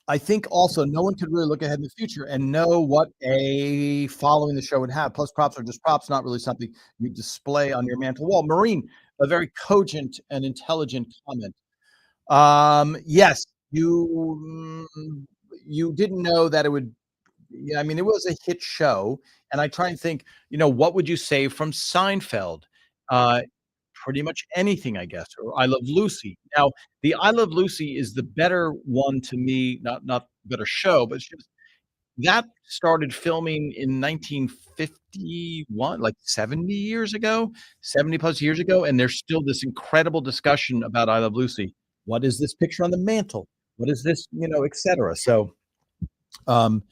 I think also no one could really look ahead in the future and know what a following the show would have. Plus, props are just props, not really something you display on your mantle wall. Maureen, a very cogent and intelligent comment. Yes, you didn't know that it would. Yeah, I mean, it was a hit show, and I try and think, what would you say from Seinfeld? Uh, Pretty much anything, I guess, or I Love Lucy. Now, the I Love Lucy is the better one to me, not better show, but it's just that started filming in 1951, like 70 years ago, 70 plus years ago, and there's still this incredible discussion about I Love Lucy. What is this picture on the mantle? What is this, et cetera. So, um,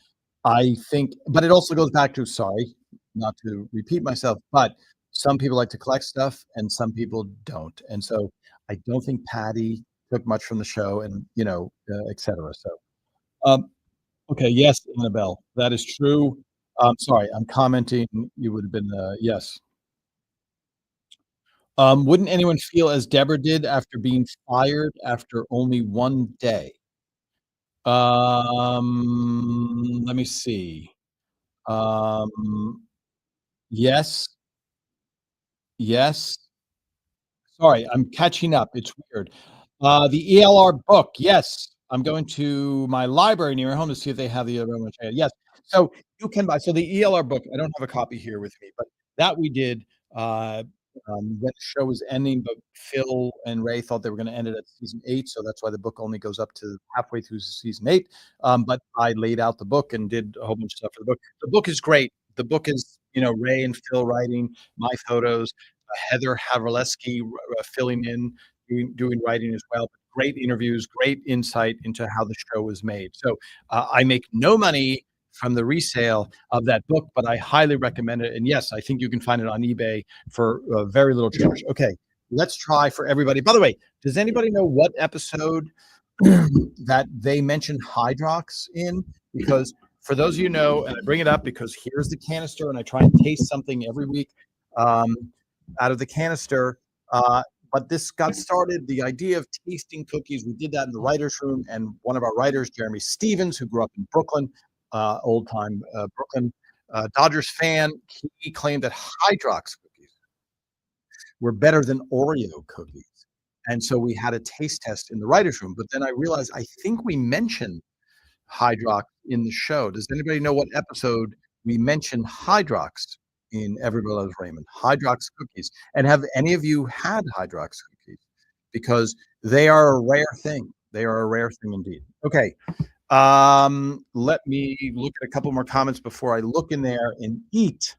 I think but it also goes back to sorry, not to repeat myself, but some people like to collect stuff and some people don't, and so I don't think Patty took much from the show and, et cetera, so, um, okay, yes, Annabelle, that is true. Sorry, I'm commenting, you would have been, yes. Wouldn't anyone feel as Deborah did after being fired after only 1 day? Let me see. Um, yes, yes. Sorry, I'm catching up. It's weird. The ELR book, yes. I'm going to my library near home to see if they have the Everyone Loves Raymond. Yes. So you can buy so the ELR book, I don't have a copy here with me, but that we did, uh, when the show was ending, but Phil and Ray thought they were gonna end it at season 8, so that's why the book only goes up to halfway through season 8. But I laid out the book and did a whole bunch of stuff for the book. The book is great. The book is, Ray and Phil writing, my photos, Heather Havrilesky filling in, doing writing as well. Great interviews, great insight into how the show was made. So I make no money from the resale of that book, but I highly recommend it. And yes, I think you can find it on eBay for very little charge. Okay, let's try for everybody. By the way, does anybody know what episode that they mentioned Hydrox in? Because for those of you who know, and I bring it up because here's the canister, and I try and taste something every week um, out of the canister. Uh, but this got started, the idea of tasting cookies. We did that in the writer's room, and one of our writers, Jeremy Stevens, who grew up in Brooklyn, old time Brooklyn Dodgers fan, he claimed that Hydrox cookies were better than Oreo cookies. And so we had a taste test in the writer's room. But then I realized I think we mentioned Hydrox in the show. Does anybody know what episode we mentioned Hydrox in Everybody Loves Raymond? Hydrox cookies. And have any of you had Hydrox cookies? Because they are a rare thing. They are a rare thing indeed. Okay. Let me look at a couple more comments before I look in there and eat.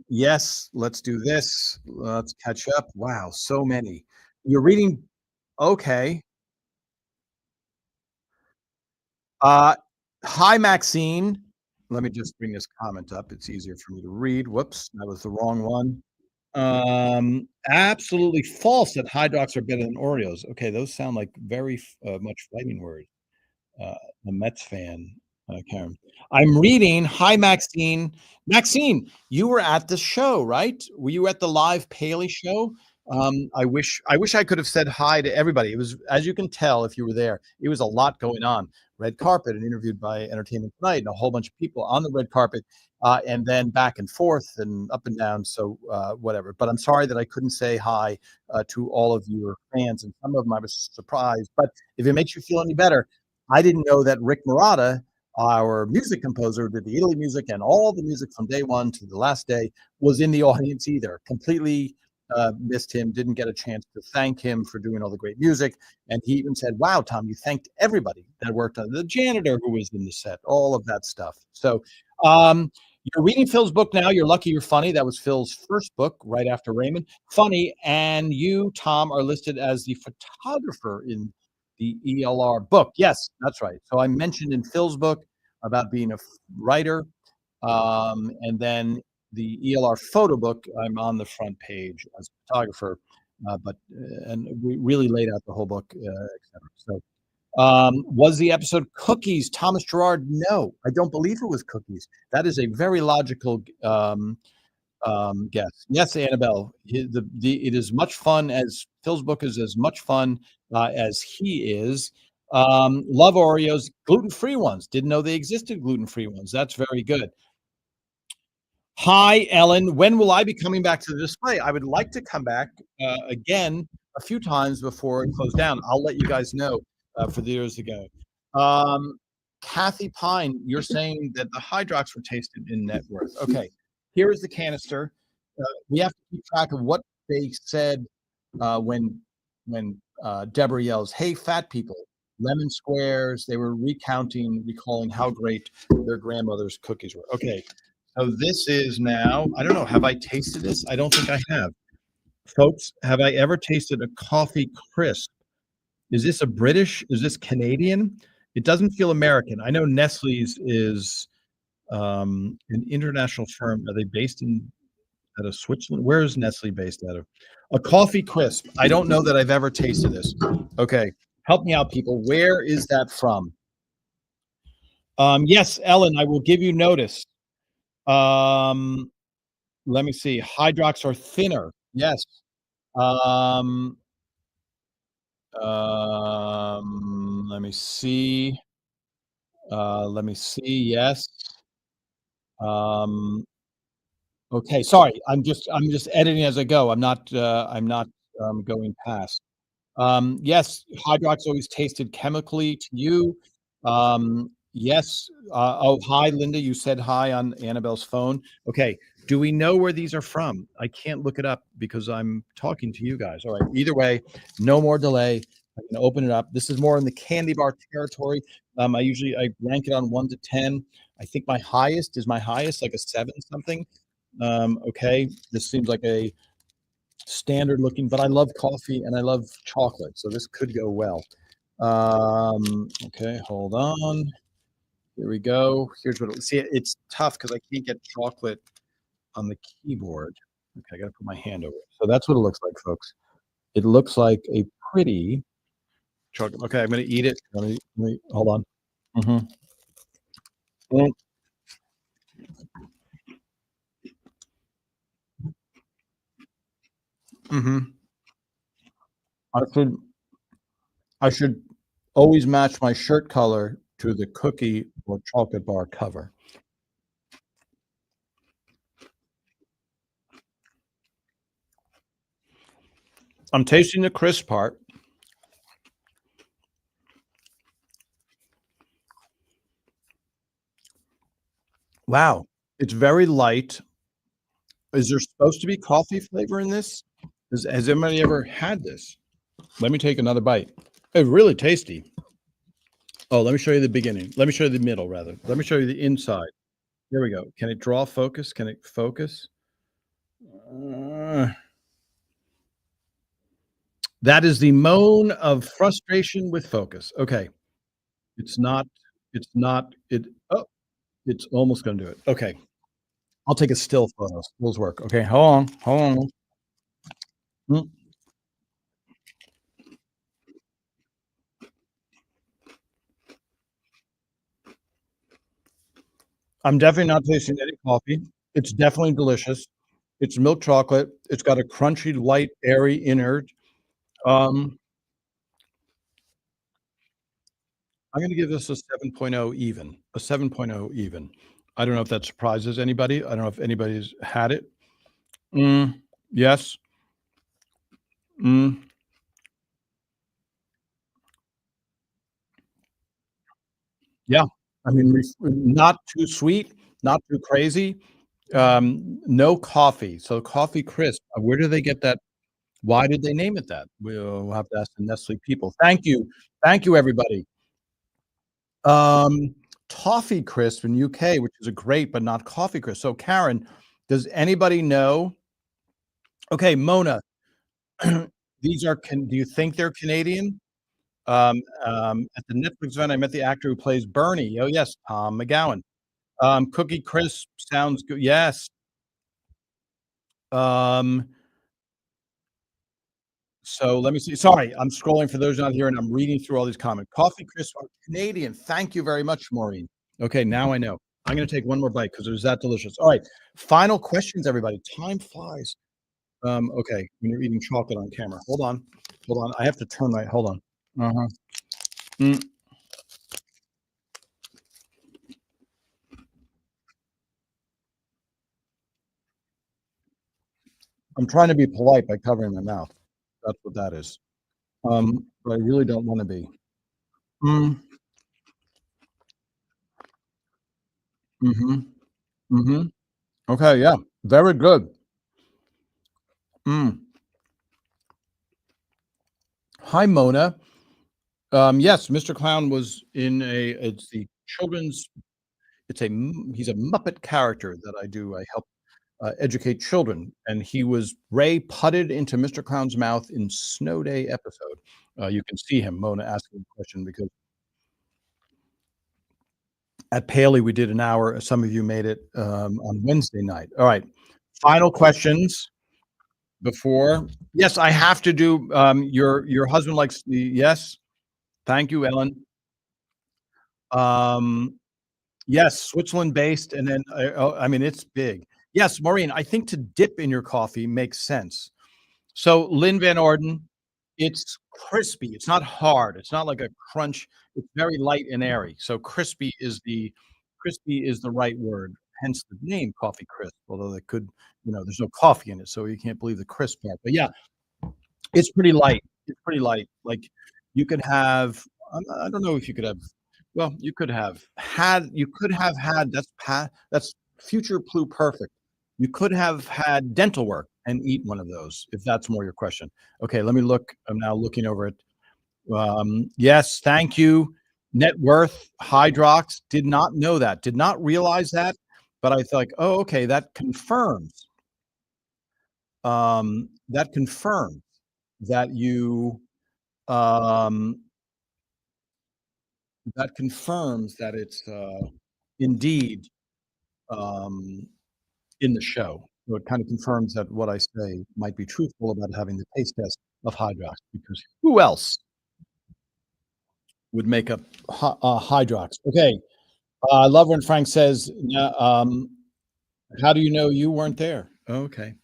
Yes, let's do this. Let's catch up. Wow, so many. You're reading. Okay. Uh, Hi, Maxine. Let me just bring this comment up. It's easier for me to read. Whoops, that was the wrong one. Absolutely false that Hydrox are better than Oreos. Okay, those sound like very much fighting words. uh, a Mets fan, Karen. I'm reading. Hi, Maxine. Maxine, you were at the show, right? Were you at the live Paley show? I wish I could have said hi to everybody. It was, as you can tell, if you were there, it was a lot going on. Red carpet and interviewed by Entertainment Tonight, and a whole bunch of people on the red carpet, and then back and forth and up and down. So whatever. But I'm sorry that I couldn't say hi to all of your fans, and some of them I was surprised. But if it makes you feel any better, I didn't know that Rick Murata, our music composer, did the Italy music and all the music from day one to the last day, was in the audience either. Completely missed him, didn't get a chance to thank him for doing all the great music. And he even said, wow, Tom, you thanked everybody that worked on the janitor who was in the set, all of that stuff. So you're reading Phil's book now. You're lucky you're funny. That was Phil's first book right after Raymond. Funny. And you, Tom, are listed as the photographer in the ELR book. Yes, that's right. So I mentioned in Phil's book about being a writer, and then the ELR photo book, I'm on the front page as a photographer, and we really laid out the whole book, etc. So, was the episode cookies, Thomas Gerard? No, I don't believe it was cookies. That is a very logical guess. Yes, Annabelle. It is much fun as Phil's book is as much fun as he is. Love Oreos, gluten-free ones. Didn't know they existed gluten-free ones. That's very good. Hi, Ellen. When will I be coming back to the display? I would like to come back again a few times before it closed down. I'll let you guys know for the years to go. Um, Kathy Pine, you're saying that the Hydrox were tasted in net worth. Okay, here is the canister. We have to keep track of what they said when Deborah yells, "Hey, fat people!" Lemon squares. They were recalling how great their grandmother's cookies were. Okay, so this is now. I don't know. Have I tasted this? I don't think I have. Folks, have I ever tasted a coffee crisp? Is this a British? Is this Canadian? It doesn't feel American. I know Nestle's is an international firm. Are they based in out of Switzerland? Where is Nestle based out of? A coffee crisp. I don't know that I've ever tasted this. Okay, help me out, people. Where is that from? Yes, Ellen, I will give you notice. Um, Let me see. Hydrox are thinner. Yes. Um, Let me see. Let me see. Yes. Um, okay. Sorry. I'm just editing as I go. I'm not going past. Yes, Hard Rock's always tasted chemically to you. Yes, oh, hi, Linda, you said hi on Annabelle's phone. Okay, do we know where these are from? I can't look it up because I'm talking to you guys. All right, either way, no more delay. I'm gonna open it up. This is more in the candy bar territory. I rank it on 1 to 10. I think my highest, like a 7 something. Okay, this seems like a standard looking, but I love coffee and I love chocolate, so this could go well. Okay, hold on. Here we go. Here's what see, it's tough because I can't get chocolate on the keyboard. Okay, I gotta put my hand over it. So that's what it looks like, folks. It looks like a pretty chocolate. Okay, I'm gonna eat it. Let me hold on. Mhm. Mm, mhm. I should I should always match my shirt color to the cookie or chocolate bar cover. I'm tasting the crisp part. Wow, it's very light. Is there supposed to be coffee flavor in this? Has anybody ever had this? Let me take another bite. It's really tasty. Oh, let me show you the beginning. Let me show you the middle, rather. Let me show you the inside. Here we go. Can it draw focus? Can it focus? Uh, that is the moan of frustration with focus. Okay, it's not. It's not. It. Oh, it's almost going to do it. Okay, I'll take a still photo. Stills work. Okay, hold on. Hold on. Mm, I'm definitely not tasting any coffee. It's definitely delicious. It's milk chocolate. It's got a crunchy, light, airy innard. Um, I'm gonna give this a 7.0 even, a 7.0 even. I don't know if that surprises anybody. I don't know if anybody's had it. Mm, yes. Mm, yeah. I mean, not too sweet, not too crazy. No coffee. So coffee crisp. Where do they get that? Why did they name it that? We'll have to ask the Nestle people. Thank you. Thank you, everybody. Um, Toffee Crisp in UK, which is a great but not coffee crisp. So, Karen, does anybody know? Okay, Mona, these are can do you think they're Canadian? At the Netflix event, I met the actor who plays Bernie. Oh, yes, Tom McGowan. Cookie Crisp sounds good. Yes. Um, so let me see. Sorry, I'm scrolling for those not here, and I'm reading through all these comments. Coffee Crisp are Canadian. Thank you very much, Maureen. Okay, now I know. I'm gonna take one more bite because it was that delicious. All right, final questions, everybody. Time flies. Okay, when you're eating chocolate on camera. Hold on. I have to turn my hold on. Uh-huh. Mm, I'm trying to be polite by covering my mouth. That's what that is. But I really don't wanna be. Mm, mhm, mhm. Okay, yeah, very good. Mm. Hi, Mona. Yes, Mr. Clown was in a it's the children's he's a Muppet character that I help, educate children, and he was Ray putted into Mr. Clown's mouth in Snow Day episode. You can see him, Mona, asking the question because at Paley, we did an hour, some of you made it, on Wednesday night. All right, final questions before yes, I have to do, your husband likes the yes? Thank you, Ellen. Um Yes, Switzerland-based, and then, I mean, it's big. Yes, Maureen, I think to dip in your coffee makes sense. So, Lynn Van Orden, it's crispy, it's not hard, it's not like a crunch, it's very light and airy, so crispy is the right word, hence the name Coffee Crisp, although they could there's no coffee in it, so you can't believe the crisp part, but yeah, it's pretty light. it's pretty light. Like you could have, I don't know if you could have, well, you could have had, that's future pluperfect. You could have had dental work and eat one of those, if that's more your question. Okay, let me look. I'm now looking over it. Yes, thank you. Net worth, Hydrox. Did not know that. Did not realize that. But I thought, oh, okay, that confirms that um, that confirms that it's indeed um, in the show. So it kind of confirms that what I say might be truthful about having the taste test of Hydrox, because who else would make up Hydrox? Okay, I love when Frank says, yeah, how do you know you weren't there? Okay.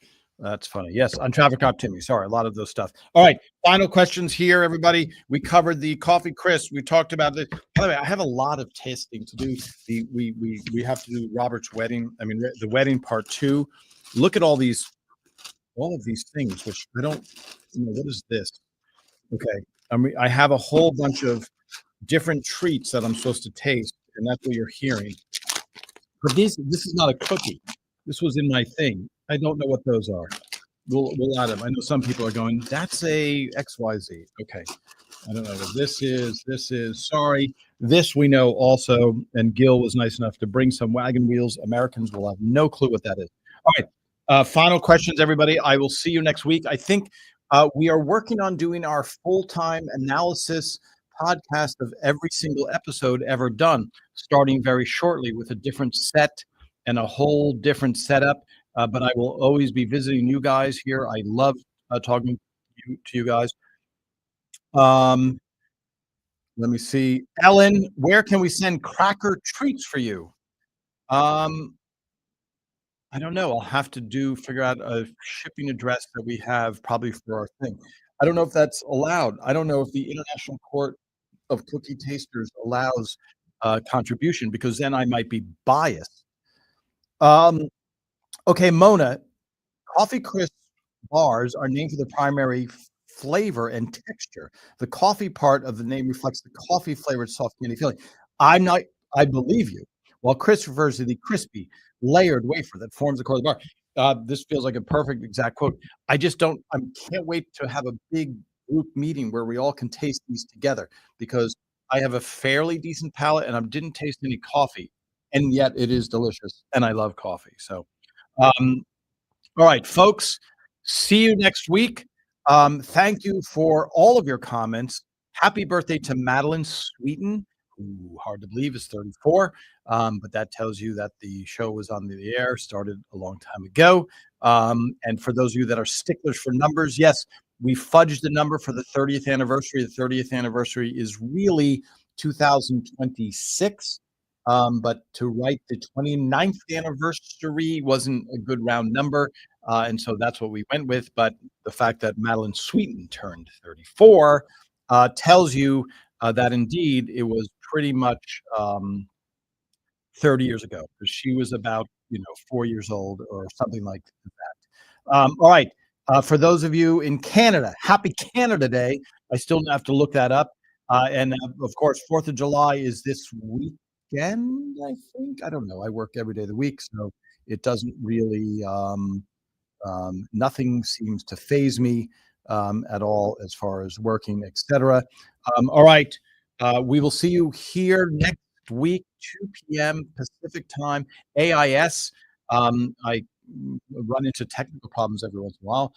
That's funny. Yes, on traffic optimity. Sorry, a lot of those stuff. All right, final questions here, everybody. We covered the coffee crisp. We talked about it. By the way, I have a lot of tasting to do. We have to do Robert's wedding. I mean, the wedding part 2. Look at all of these things, which I don't. What is this? Okay, I have a whole bunch of different treats that I'm supposed to taste, and that's what you're hearing. But this is not a cookie. This was in my thing. I don't know what those are. We'll add them. I know some people are going, that's a XYZ. Okay. I don't know what this is. Sorry. This we know also. And Gil was nice enough to bring some wagon wheels. Americans will have no clue what that is. All right. Final questions, everybody. I will see you next week. I think we are working on doing our full-time analysis podcast of every single episode ever done, starting very shortly with a different set and a whole different setup. But I will always be visiting you guys here. I love talking to you guys. Let me see. Ellen, where can we send cracker treats for you? I don't know. I'll have to figure out a shipping address that we have probably for our thing. I don't know if that's allowed. I don't know if the International Court of Cookie Tasters allows contribution, because then I might be biased. Okay, Mona, Coffee Crisp bars are named for the primary flavor and texture. The coffee part of the name reflects the coffee flavored soft candy feeling. I'm not, I believe you. While crisp refers to the crispy, layered wafer that forms the core of the bar. This feels like a perfect exact quote. I just don't, I can't wait to have a big group meeting where we all can taste these together, because I have a fairly decent palate and I didn't taste any coffee, and yet it is delicious. And I love coffee. So, um, all right, folks, see you next week. Thank you for all of your comments. Happy birthday to Madeline Sweeten, who, hard to believe, is 34. But that tells you that the show was on the air, started a long time ago. And for those of you that are sticklers for numbers, yes, we fudged the number for the 30th anniversary. The 30th anniversary is really 2026. But to write the 29th anniversary wasn't a good round number. And so that's what we went with. But the fact that Madeline Sweeten turned 34 tells you that indeed it was pretty much 30 years ago, because she was about 4 years old or something like that. All right. For those of you in Canada, happy Canada Day. I still have to look that up. And of course, 4th of July is this weekend, I think. I don't know. I work every day of the week, so it doesn't really, nothing seems to phase me at all as far as working, etc. All right. We will see you here next week, 2 p.m. Pacific time, AIS. I run into technical problems every once in a while,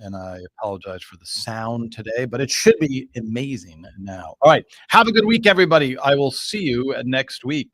and I apologize for the sound today, but it should be amazing now. All right. Have a good week, everybody. I will see you next week.